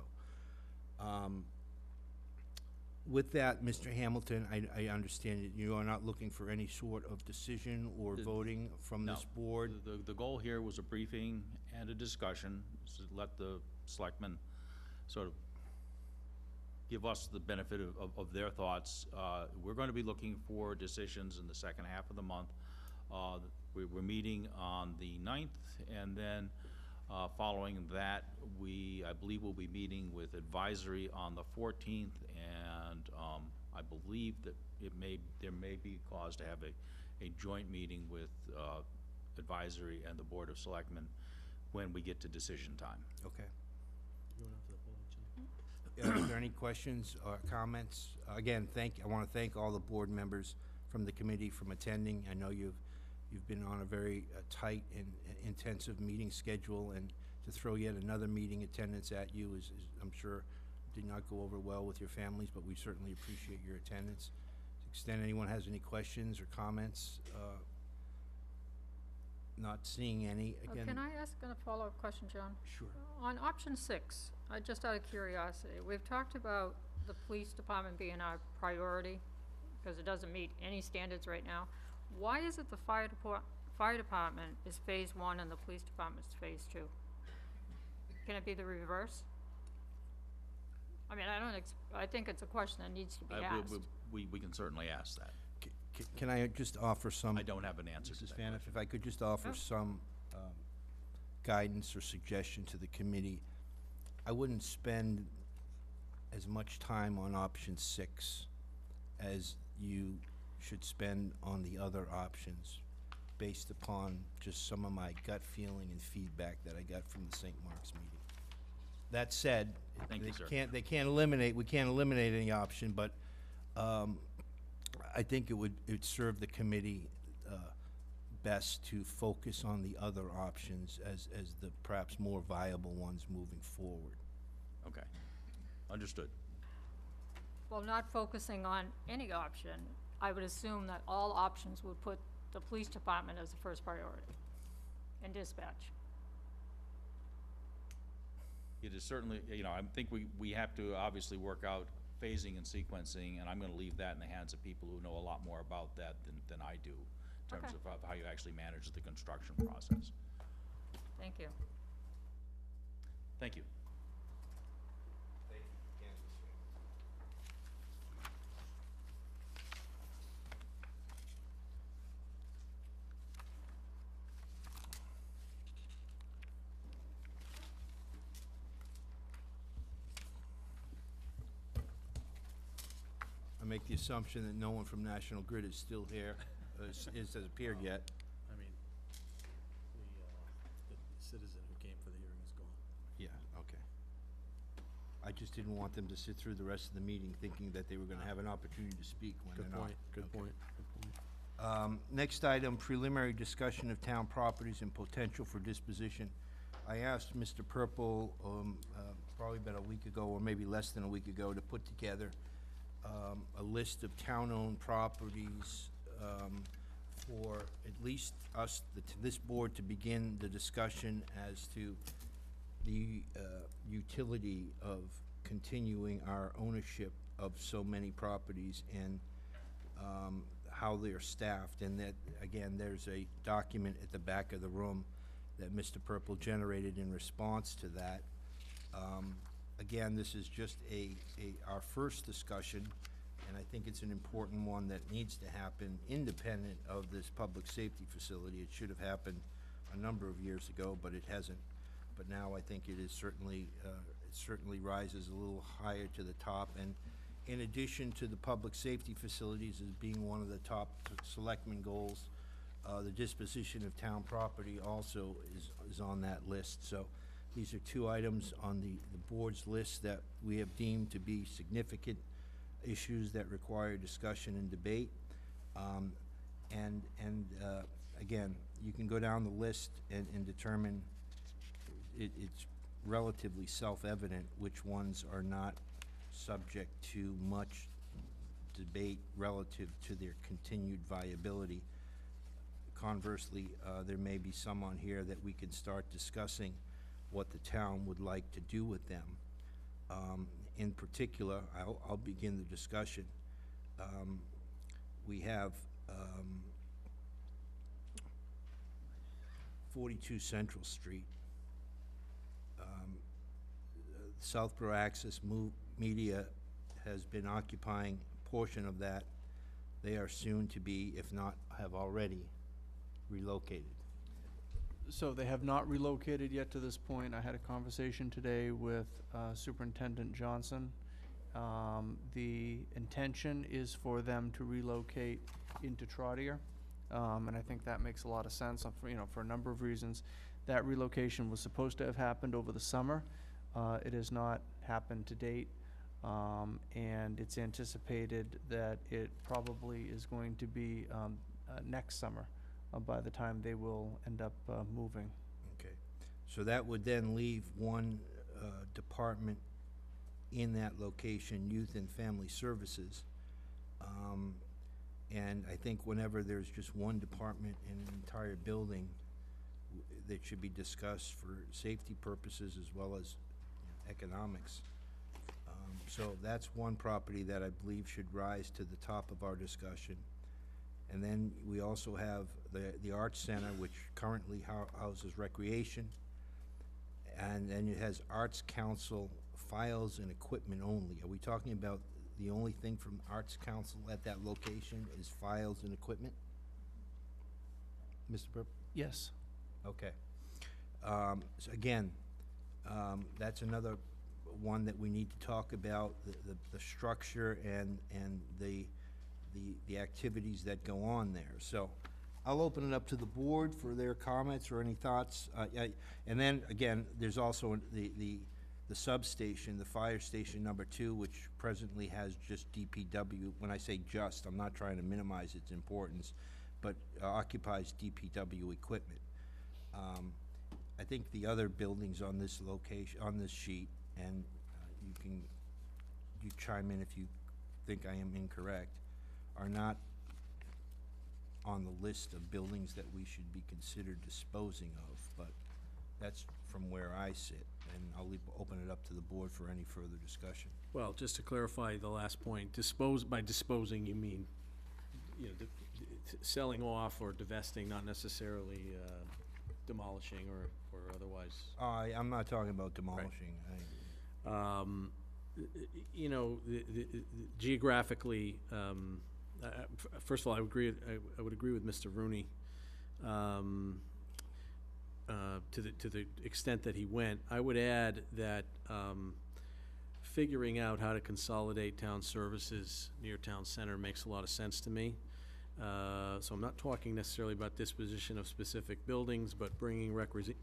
[SPEAKER 1] With that, Mr. Hamilton, I understand that you are not looking for any sort of decision or voting from this board?
[SPEAKER 6] The goal here was a briefing and a discussion, to let the selectmen sort of give us the benefit of their thoughts. We're going to be looking for decisions in the second half of the month. We're meeting on the 9th, and then following that, I believe we'll be meeting with advisory on the 14th, and I believe that there may be cause to have a joint meeting with advisory and the Board of Selectmen when we get to decision time.
[SPEAKER 1] Okay.
[SPEAKER 2] You going off the poll, John?
[SPEAKER 1] Are there any questions or comments? Again, I want to thank all the board members from the committee from attending. I know you've been on a very tight and intensive meeting schedule, and to throw yet another meeting attendance at you is I'm sure did not go over well with your families, but we certainly appreciate your attendance. To the extent anyone has any questions or comments, not seeing any. Again,
[SPEAKER 3] Can I ask a follow-up question, John?
[SPEAKER 1] sure.
[SPEAKER 3] On option 6, just out of curiosity, we've talked about the police department being our priority because it doesn't meet any standards right now. Why is it the fire department is phase 1 and the police department is phase 2? Can it be the reverse? I mean, I think it's a question that needs to be asked.
[SPEAKER 6] We can certainly ask that.
[SPEAKER 1] Can I just offer some?
[SPEAKER 6] I don't have an answer to
[SPEAKER 1] Mrs.
[SPEAKER 6] that
[SPEAKER 1] Faniff,
[SPEAKER 6] question.
[SPEAKER 1] if I could just offer
[SPEAKER 3] Oh.
[SPEAKER 1] some guidance or suggestion to the committee. I wouldn't spend as much time on option 6 as you should spend on the other options, based upon just some of my gut feeling and feedback that I got from the St. Mark's meeting. That said,
[SPEAKER 6] Thank you, sir.
[SPEAKER 1] we can't eliminate any option, but I think it would serve the committee best to focus on the other options as the perhaps more viable ones moving forward.
[SPEAKER 6] Okay, understood.
[SPEAKER 3] Well, not focusing on any option, I would assume that all options would put the police department as the first priority in dispatch.
[SPEAKER 6] it is certainly, I think we have to obviously work out phasing and sequencing, and I'm gonna leave that in the hands of people who know a lot more about that than I do, in terms
[SPEAKER 3] Okay.
[SPEAKER 6] of how you actually manage the construction process.
[SPEAKER 3] Thank you.
[SPEAKER 6] Thank you.
[SPEAKER 1] Thank you, Kansas. I make the assumption that no one from National Grid is still here, has appeared yet.
[SPEAKER 2] I mean, the citizen who came for the hearing is gone.
[SPEAKER 1] Yeah, okay. I just didn't want them to sit through the rest of the meeting thinking that they were gonna have an opportunity to speak when they're not.
[SPEAKER 2] Good
[SPEAKER 1] Okay.
[SPEAKER 2] point, good point.
[SPEAKER 1] Next item, preliminary discussion of town properties and potential for disposition. I asked Mr. Purple, probably about a week ago, or maybe less than a week ago, to put together a list of town-owned properties for at least us, this board, to begin the discussion as to the utility of continuing our ownership of so many properties and how they're staffed. And that, again, there's a document at the back of the room that Mr. Purple generated in response to that. Again, this is just our first discussion, and I think it's an important one that needs to happen independent of this public safety facility. It should have happened a number of years ago, but it hasn't. But now I think it is certainly, it certainly rises a little higher to the top. And in addition to the public safety facilities as being one of the top selectmen goals, the disposition of town property also is on that list. So these are two items on the board's list that we have deemed to be significant issues that require discussion and debate. Again, you can go down the list and determine, it's relatively self-evident which ones are not subject to much debate relative to their continued viability. Conversely, there may be some on here that we can start discussing what the town would like to do with them. In particular, I'll begin the discussion. We have 42 Central Street. Southborough Access Media has been occupying a portion of that. They are soon to be, if not have already, relocated.
[SPEAKER 4] So they have not relocated yet to this point. I had a conversation today with Superintendent Johnson. The intention is for them to relocate into Trotter, and I think that makes a lot of sense, for a number of reasons. That relocation was supposed to have happened over the summer. It has not happened to date, and it's anticipated that it probably is going to be next summer by the time they will end up moving.
[SPEAKER 1] Okay, so that would then leave one department in that location, Youth and Family Services. And I think whenever there's just one department in an entire building, that should be discussed for safety purposes as well as economics. So that's one property that I believe should rise to the top of our discussion. And then we also have the Arts Center, which currently houses recreation. And then it has Arts Council files and equipment only. Are we talking about the only thing from Arts Council at that location is files and equipment? Mr. Burp?
[SPEAKER 4] Yes.
[SPEAKER 1] Okay. So again, that's another one that we need to talk about, the structure and the activities that go on there. So I'll open it up to the board for their comments or any thoughts. And then, again, there's also the substation, the fire station number 2, which presently has just DPW. When I say just, I'm not trying to minimize its importance, but occupies DPW equipment. I think the other buildings on this location, on this sheet, and you chime in if you think I am incorrect, are not on the list of buildings that we should be considered disposing of, but that's from where I sit. and I'll open it up to the board for any further discussion.
[SPEAKER 2] Well, just to clarify the last point, by disposing, you mean, you know, selling off or divesting, not necessarily demolishing or otherwise.
[SPEAKER 1] I'm not talking about demolishing.
[SPEAKER 2] You know, geographically, first of all, I would agree with Mr. Rooney to the extent that he went. I would add that figuring out how to consolidate town services near town center makes a lot of sense to me. So I'm not talking necessarily about disposition of specific buildings, but bringing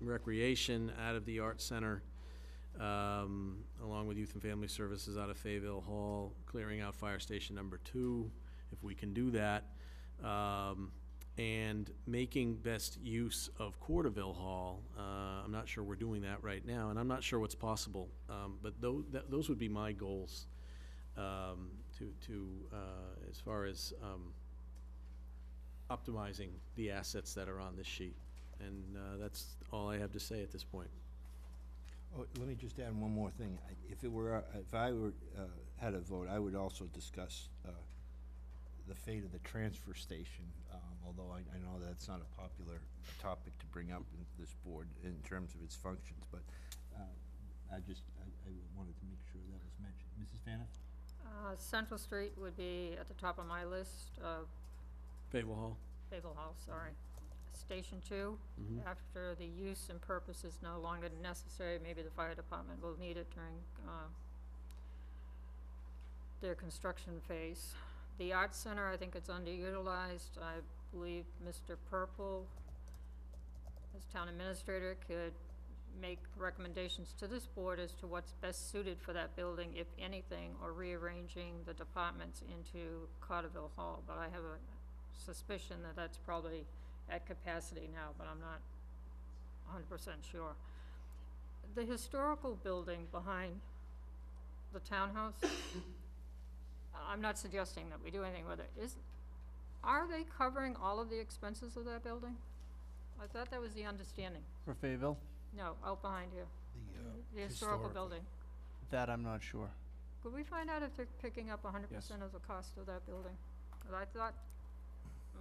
[SPEAKER 2] recreation out of the Art Center, along with Youth and Family Services out of Fayville Hall, clearing out Fire Station number 2, if we can do that, and making best use of Corderville Hall. I'm not sure we're doing that right now, and I'm not sure what's possible, but those would be my goals as far as optimizing the assets that are on this sheet. And that's all I have to say at this point.
[SPEAKER 1] Oh, let me just add one more thing. If I were had a vote, I would also discuss the fate of the transfer station, although I know that's not a popular topic to bring up in this board in terms of its functions, but I wanted to make sure that was mentioned. Mrs. Faniff?
[SPEAKER 3] Central Street would be at the top of my list.
[SPEAKER 2] Fable Hall?
[SPEAKER 3] Fable Hall, sorry. Station 2, after the use and purpose is no longer necessary, maybe the fire department will need it during their construction phase. The Arts Center, I think it's underutilized. I believe Mr. Purple, as town administrator, could make recommendations to this board as to what's best suited for that building, if anything, or rearranging the departments into Carterville Hall. But I have a suspicion that that's probably at capacity now, but I'm not 100% sure. The historical building behind the townhouse, I'm not suggesting that we do anything with it. Are they covering all of the expenses of that building? I thought that was the understanding.
[SPEAKER 4] For Fayville?
[SPEAKER 3] No, out behind here, the historical building.
[SPEAKER 4] That I'm not sure.
[SPEAKER 3] Could we find out if they're picking up 100% of the cost of that building? 'Cause I thought,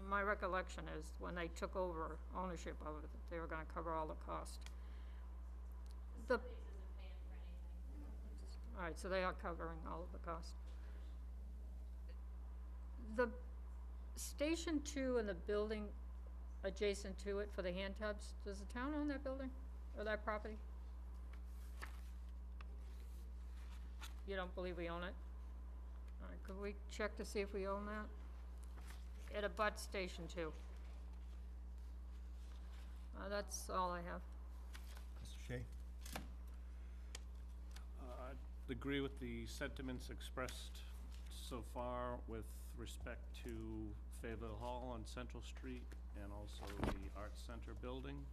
[SPEAKER 3] my recollection is when they took over ownership of it, they were gonna cover all the cost. All right, so they are covering all of the cost. The Station 2 and the building adjacent to it for the hand tubs, does the town own that building or that property? You don't believe we own it? All right, could we check to see if we own that? It abuts Station 2. That's all I have.
[SPEAKER 1] Mr. Shea?
[SPEAKER 5] I agree with the sentiments expressed so far with respect to Fayville Hall on Central Street and also the Arts Center building.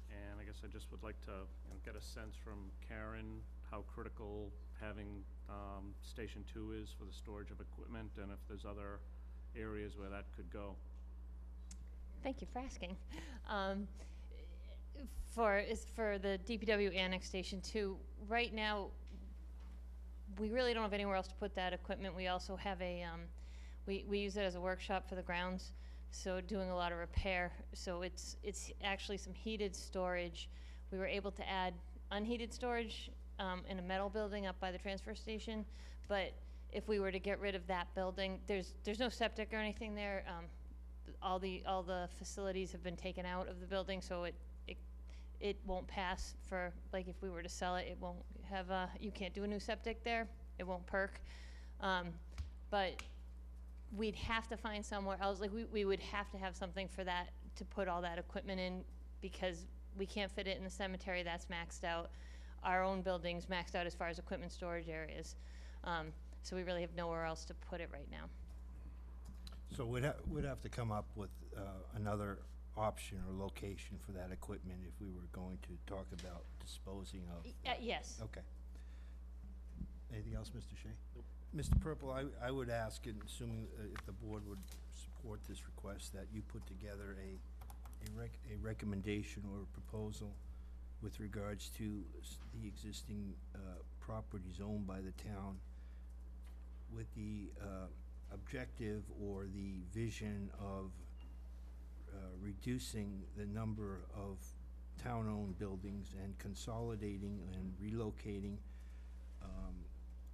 [SPEAKER 5] And I guess I just would like to get a sense from Karen how critical having Station 2 is for the storage of equipment, and if there's other areas where that could go.
[SPEAKER 8] Thank you for asking. For the DPW Annex Station 2, right now, we really don't have anywhere else to put that equipment. We also have we use it as a workshop for the grounds, so doing a lot of repair. So it's actually some heated storage. We were able to add unheated storage in a metal building up by the transfer station, but if we were to get rid of that building, there's no septic or anything there. All the facilities have been taken out of the building, so it won't pass for, like, if we were to sell it, it won't have you can't do a new septic there. It won't perk. But we'd have to find somewhere else. Like, we would have to have something for that, to put all that equipment in, because we can't fit it in the cemetery. That's maxed out. Our own building's maxed out as far as equipment storage areas. So we really have nowhere else to put it right now.
[SPEAKER 1] So we'd have to come up with another option or location for that equipment if we were going to talk about disposing of.
[SPEAKER 8] Yes.
[SPEAKER 1] Okay. Anything else, Mr. Shea? Nope. Mr. Purple, I would ask, and assuming if the board would support this request, that you put together a recommendation or a proposal with regards to the existing properties owned by the town with the objective or the vision of reducing the number of town-owned buildings and consolidating and relocating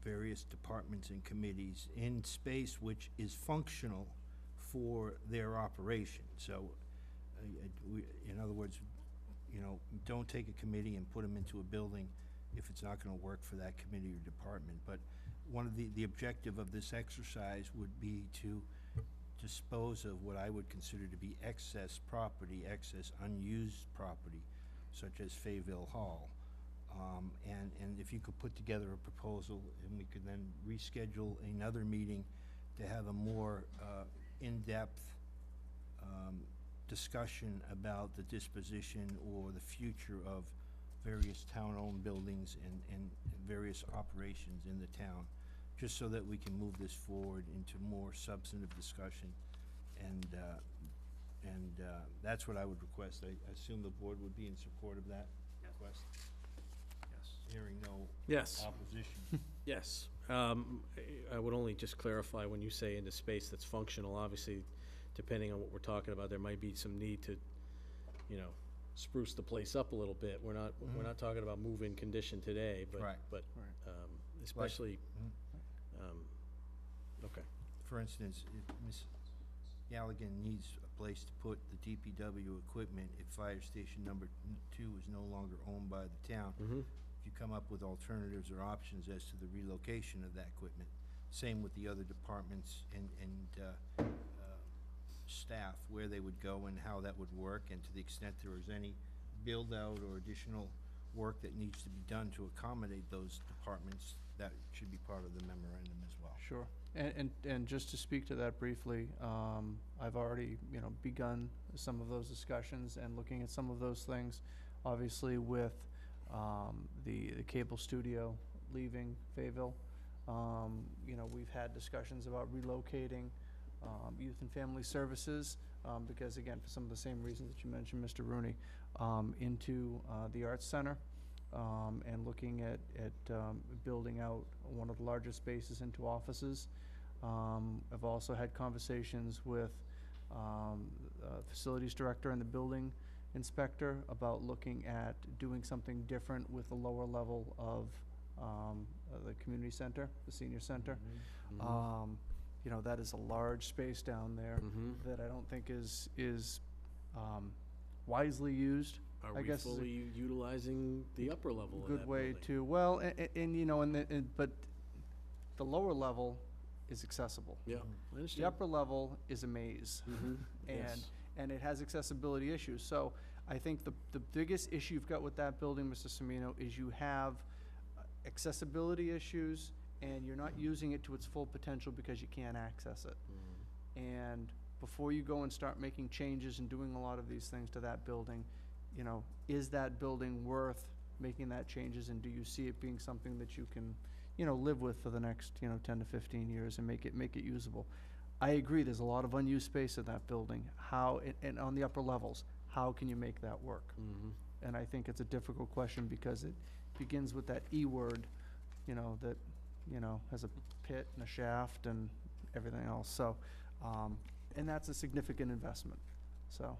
[SPEAKER 1] various departments and committees in space which is functional for their operation. So, in other words, you know, don't take a committee and put them into a building if it's not gonna work for that committee or department. But one of the objective of this exercise would be to dispose of what I would consider to be excess property, excess unused property, such as Fayville Hall. And if you could put together a proposal, and we could then reschedule another meeting to have a more in-depth discussion about the disposition or the future of various town-owned buildings and various operations in the town, just so that we can move this forward into more substantive discussion. And that's what I would request. I assume the board would be in support of that request?
[SPEAKER 2] Yes.
[SPEAKER 1] Hearing no
[SPEAKER 2] Yes.
[SPEAKER 1] opposition.
[SPEAKER 2] Yes. I would only just clarify, when you say into space that's functional, obviously, depending on what we're talking about, there might be some need to, you know, spruce the place up a little bit. We're not talking about move-in condition today, but,
[SPEAKER 1] Right.
[SPEAKER 2] but, especially, okay.
[SPEAKER 1] For instance, if Ms. Galligan needs a place to put the DPW equipment if fire station number 2 is no longer owned by the town, if you come up with alternatives or options as to the relocation of that equipment. Same with the other departments and staff, where they would go and how that would work, and to the extent there is any build-out or additional work that needs to be done to accommodate those departments, that should be part of the memorandum as well.
[SPEAKER 4] Sure. And just to speak to that briefly, I've already, you know, begun some of those discussions and looking at some of those things. Obviously with the cable studio leaving Fayville, you know, we've had discussions about relocating youth and family services, because again, for some of the same reasons that you mentioned, Mr. Rooney, into the Arts Center, and looking at building out one of the larger spaces into offices. I've also had conversations with facilities director and the building inspector about looking at doing something different with the lower level of the community center, the senior center. You know, that is a large space down there that I don't think is wisely used.
[SPEAKER 2] Are
[SPEAKER 4] I
[SPEAKER 2] we
[SPEAKER 4] guess is a
[SPEAKER 2] fully utilizing the upper level of that
[SPEAKER 4] good way
[SPEAKER 2] building?
[SPEAKER 4] to, well, and you know, but the lower level is accessible.
[SPEAKER 2] Yeah, I
[SPEAKER 4] The
[SPEAKER 2] understand.
[SPEAKER 4] upper level is a maze,
[SPEAKER 2] Yes.
[SPEAKER 4] and it has accessibility issues. So I think the biggest issue you've got with that building, Mr. Semino, is you have accessibility issues, and you're not using it to its full potential because you can't access it. And before you go and start making changes and doing a lot of these things to that building, you know, is that building worth making that changes, and do you see it being something that you can, you know, live with for the next, you know, 10 to 15 years and make it usable? I agree, there's a lot of unused space in that building. How, and on the upper levels, how can you make that work? And I think it's a difficult question because it begins with that E word, you know, that, you know, has a pit and a shaft and everything else. So, and that's a significant investment. So,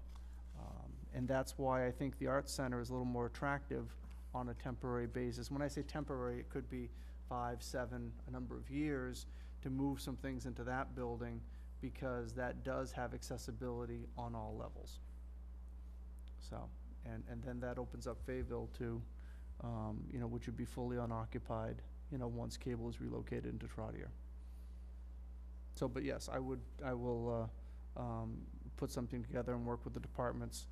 [SPEAKER 4] and that's why I think the Arts Center is a little more attractive on a temporary basis. When I say temporary, it could be 5, 7, a number of years to move some things into that building, because that does have accessibility on all levels. So, and then that opens up Fayville to, you know, which would be fully unoccupied, you know, once cable is relocated into Trotter. So, but yes, I will put something together and work with the departments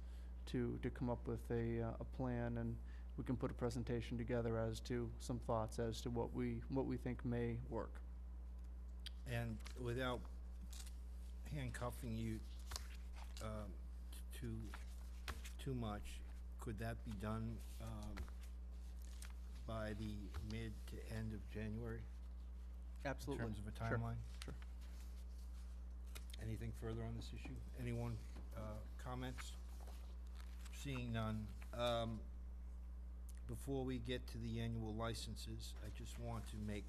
[SPEAKER 4] to come up with a plan, and we can put a presentation together as to some thoughts as to what we think may work.
[SPEAKER 1] And without handcuffing you too much, could that be done by the mid to end of January?
[SPEAKER 4] Absolutely.
[SPEAKER 1] In terms of a
[SPEAKER 4] Sure.
[SPEAKER 1] timeline?
[SPEAKER 4] Sure.
[SPEAKER 1] Anything further on this issue? Anyone, comments? Seeing none. Before we get to the annual licenses, I just want to make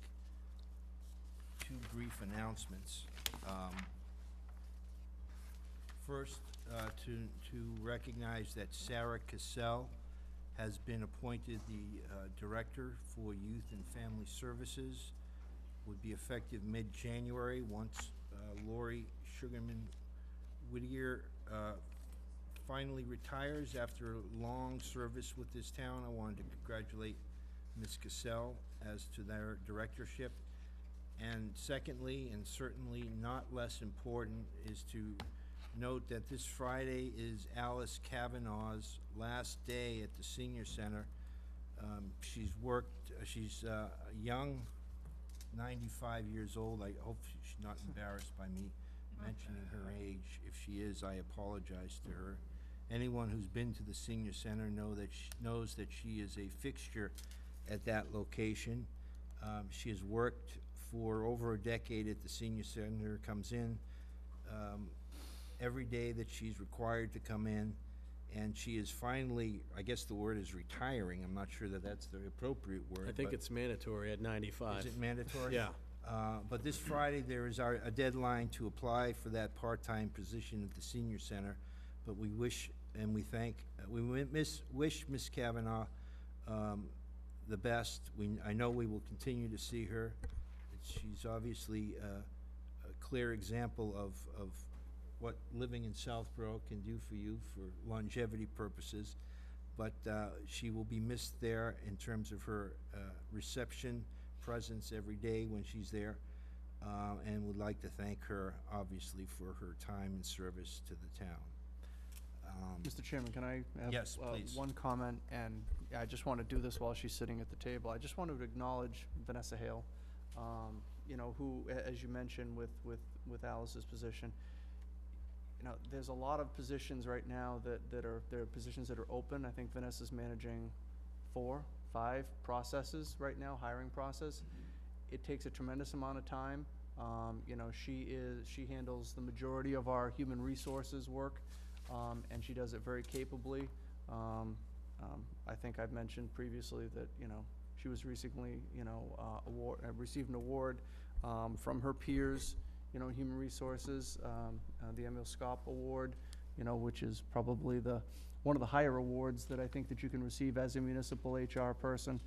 [SPEAKER 1] two brief announcements. First, to recognize that Sarah Cassell has been appointed the Director for Youth and Family Services, would be effective mid-January, once Lori Sugarman Whittier finally retires after long service with this town. I wanted to congratulate Ms. Cassell as to their directorship. And secondly, and certainly not less important, is to note that this Friday is Alice Kavanaugh's last day at the Senior Center. She's a young, 95 years old. I hope she's not embarrassed by me mentioning her age. If she is, I apologize to her. Anyone who's been to the Senior Center knows that she is a fixture at that location. She has worked for over a decade at the Senior Center, comes in every day that she's required to come in, and she is finally, I guess the word is retiring. I'm not sure that that's the appropriate word.
[SPEAKER 2] I think
[SPEAKER 1] but-
[SPEAKER 2] it's mandatory at 95.
[SPEAKER 1] Is it mandatory?
[SPEAKER 2] Yeah.
[SPEAKER 1] But this Friday, there is a deadline to apply for that part-time position at the Senior Center. But we wish and we thank, wish Ms. Kavanaugh the best. I know we will continue to see her. She's obviously a clear example of what living in Southborough can do for you for longevity purposes. But she will be missed there in terms of her reception, presence every day when she's there, and would like to thank her, obviously, for her time and service to the town.
[SPEAKER 4] Mr. Chairman, can I have
[SPEAKER 1] Yes, please.
[SPEAKER 4] one comment? And I just want to do this while she's sitting at the table. I just wanted to acknowledge Vanessa Hale, who, as you mentioned with Alice's position, there's a lot of positions right now that are positions that are open. I think Vanessa's managing 4, 5 processes right now, hiring process. It takes a tremendous amount of time. She handles the majority of our human resources work, and she does it very capably. I think I've mentioned previously that, she was recently, received an award from her peers, in human resources, the Emil Scott Award, which is probably one of the higher awards that I think that you can receive as a municipal HR person.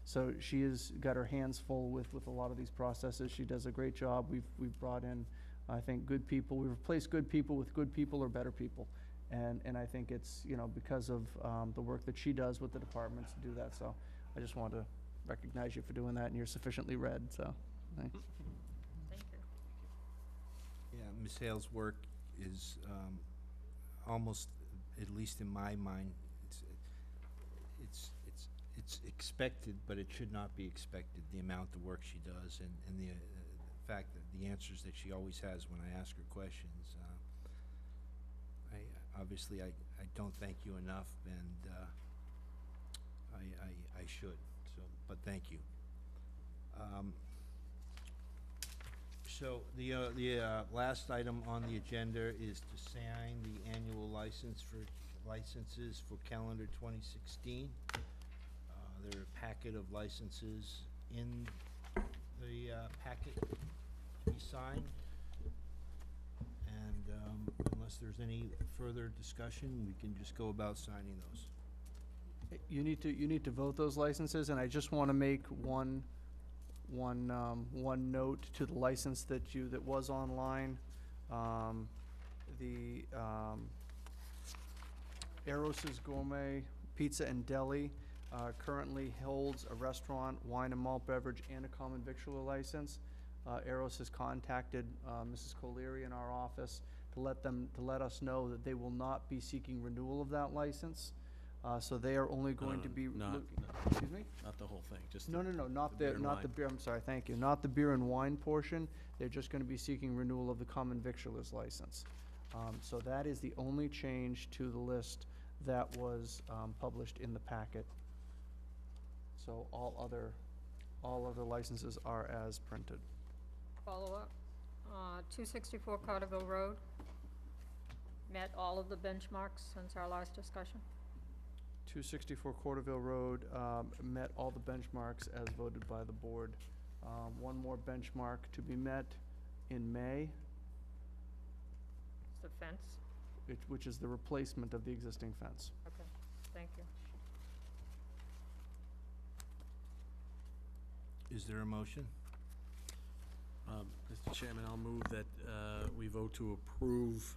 [SPEAKER 4] So she has got her hands full with a lot of these processes. She does a great job. We've brought in, I think, good people. We've replaced good people with good people or better people. And I think it's, because of the work that she does with the departments to do that. So I just want to recognize you for doing that, and you're sufficiently read, so thanks.
[SPEAKER 3] Thank you.
[SPEAKER 1] Yeah, Ms. Hale's work is almost, at least in my mind, it's expected, but it should not be expected, the amount of work she does, and the fact that the answers that she always has when I ask her questions. Obviously, I don't thank you enough, and I should, but thank you. So the last item on the agenda is to sign the annual licenses for calendar 2016. There are a packet of licenses in the packet to be signed. And unless there's any further discussion, we can just go about signing those.
[SPEAKER 4] You need to vote those licenses, and I just want to make one note to the license that was online. The Eros's Gourmet Pizza and Deli currently holds a restaurant, wine and malt beverage, and a common victualler license. Eros has contacted Mrs. Colery in our office to let us know that they will not be seeking renewal of that license. So they are only going to be excuse me?
[SPEAKER 2] Not the whole thing, just
[SPEAKER 4] No, not
[SPEAKER 2] beer
[SPEAKER 4] the,
[SPEAKER 2] and
[SPEAKER 4] not the
[SPEAKER 2] wine.
[SPEAKER 4] beer, I'm sorry, thank you, not the beer and wine portion. They're just gonna be seeking renewal of the common victualer's license. So that is the only change to the list that was published in the packet. So all other licenses are as printed.
[SPEAKER 3] Follow-up, 264 Carterville Road, met all of the benchmarks since our last discussion.
[SPEAKER 4] 264 Corderville Road met all the benchmarks as voted by the board. One more benchmark to be met in May,
[SPEAKER 3] It's the fence?
[SPEAKER 4] which is the replacement of the existing fence.
[SPEAKER 3] Okay, thank you.
[SPEAKER 1] Is there a motion?
[SPEAKER 2] Mr. Chairman, I'll move that we vote to approve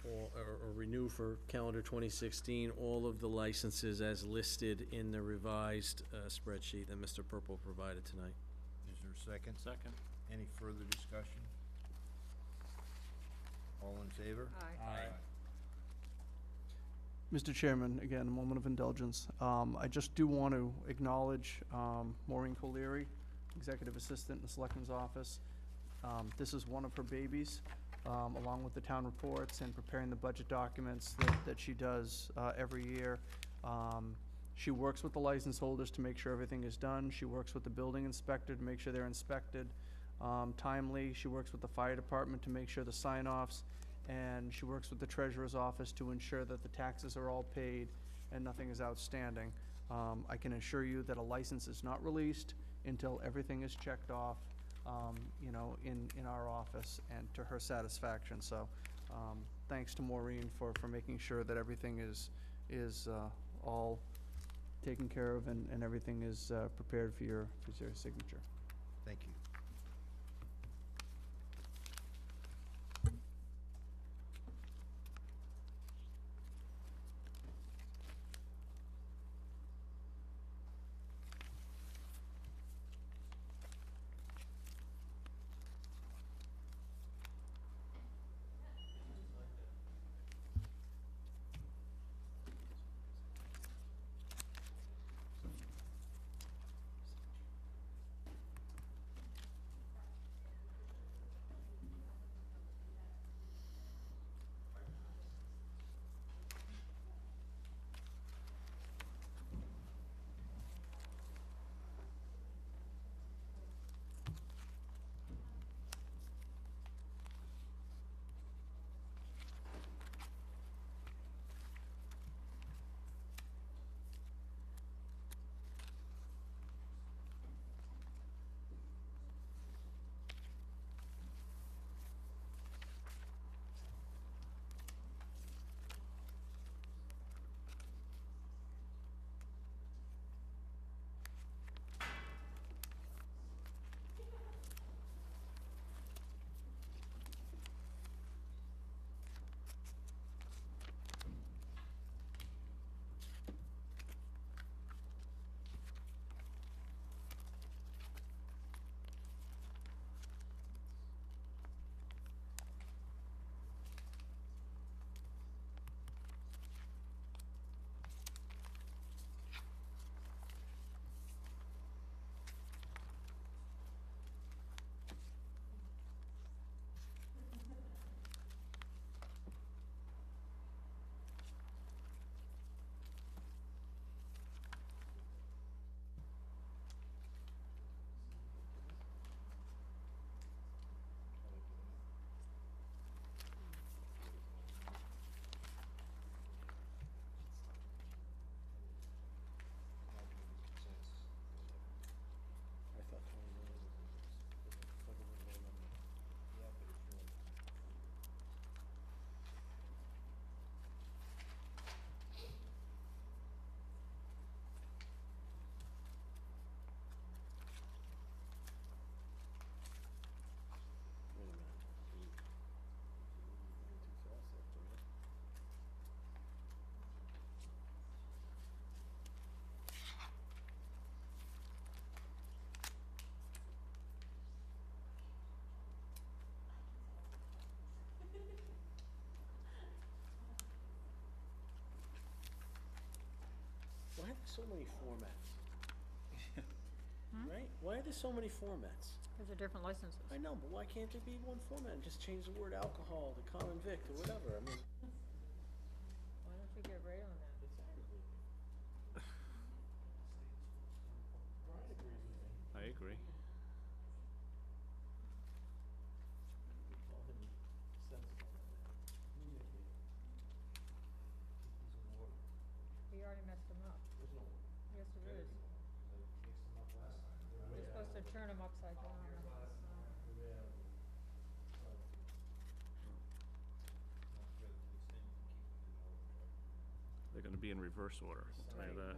[SPEAKER 2] or renew for calendar 2016 all of the licenses as listed in the revised spreadsheet that Mr. Purple provided tonight.
[SPEAKER 1] Is there a second?
[SPEAKER 5] Second.
[SPEAKER 1] Any further discussion? All in favor?
[SPEAKER 3] Aye.
[SPEAKER 4] Mr. Chairman, again, a moment of indulgence. I just do want to acknowledge Maureen Colery, Executive Assistant in the Selectman's Office. This is one of her babies, along with the town reports and preparing the budget documents that she does every year. She works with the license holders to make sure everything is done. She works with the building inspector to make sure they're inspected timely. She works with the fire department to make sure the sign-offs, and she works with the treasurer's office to ensure that the taxes are all paid and nothing is outstanding. I can assure you that a license is not released until everything is checked off, you know, in our office and to her satisfaction. So, thanks to Maureen for making sure that everything is all taken care of and everything is prepared for your signature.
[SPEAKER 1] Thank you.
[SPEAKER 2] Why are there so many formats? Right? Why are there so many formats?
[SPEAKER 3] Those are different licenses.
[SPEAKER 2] I know, but why can't there be one format and just change the word alcohol to common vic or whatever? I mean,
[SPEAKER 3] Why don't you get right on that?
[SPEAKER 5] I agree.
[SPEAKER 3] turn them upside down.
[SPEAKER 5] They're gonna be in reverse order, I'll tell you that.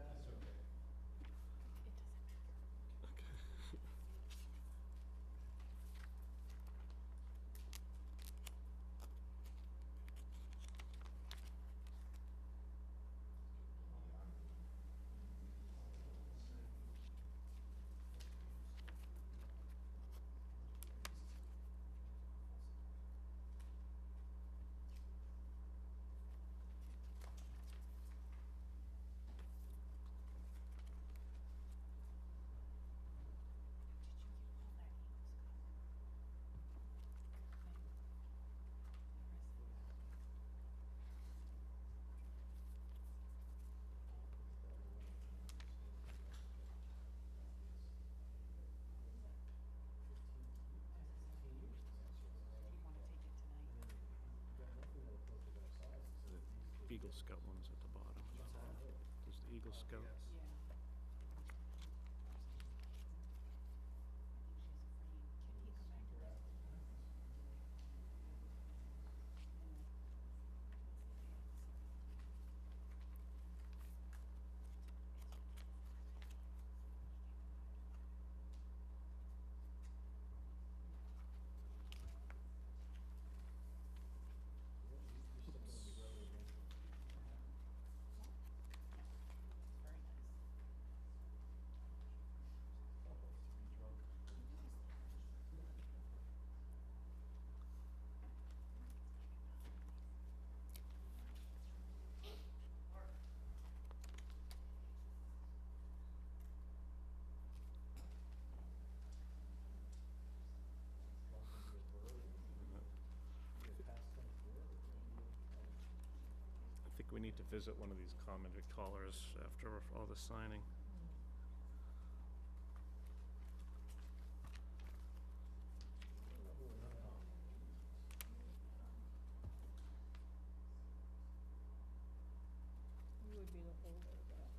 [SPEAKER 5] Eagle Scout one's at the bottom. There's the Eagle Scout. I think we need to visit one of these commented callers after all the signing.
[SPEAKER 3] You would be the holder of that.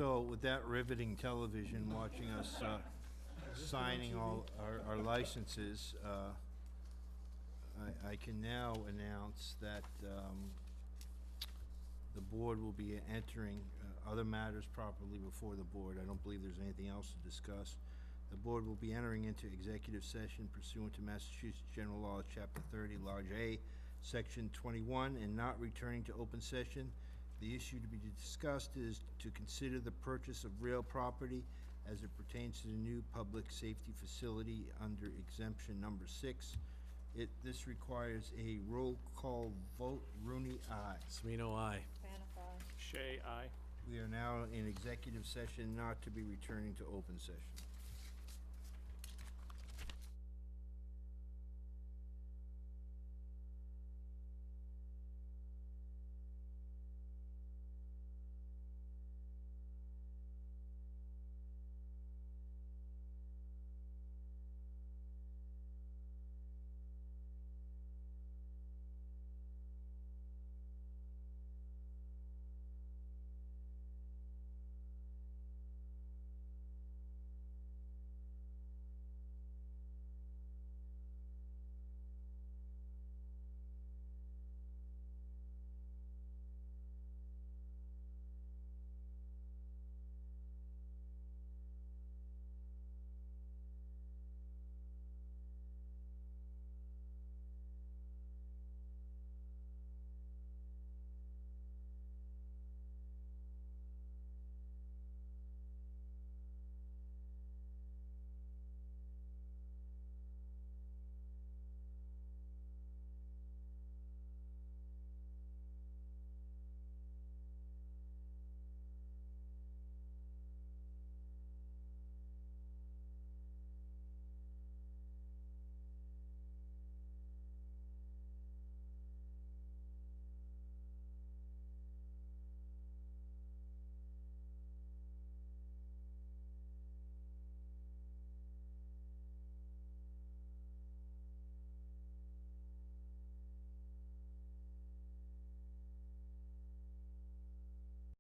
[SPEAKER 1] So with that riveting television watching us signing all our licenses, I can now announce that the board will be entering other matters properly before the board. I don't believe there's anything else to discuss. The board will be entering into executive session pursuant to Massachusetts General Law, Chapter 30, Large A, Section 21, and not returning to open session. The issue to be discussed is to consider the purchase of real property as it pertains to the new public safety facility under exemption number 6. This requires a roll call vote. Rooney, aye.
[SPEAKER 2] Sweno, aye.
[SPEAKER 5] Shay, aye.
[SPEAKER 1] We are now in executive session, not to be returning to open session.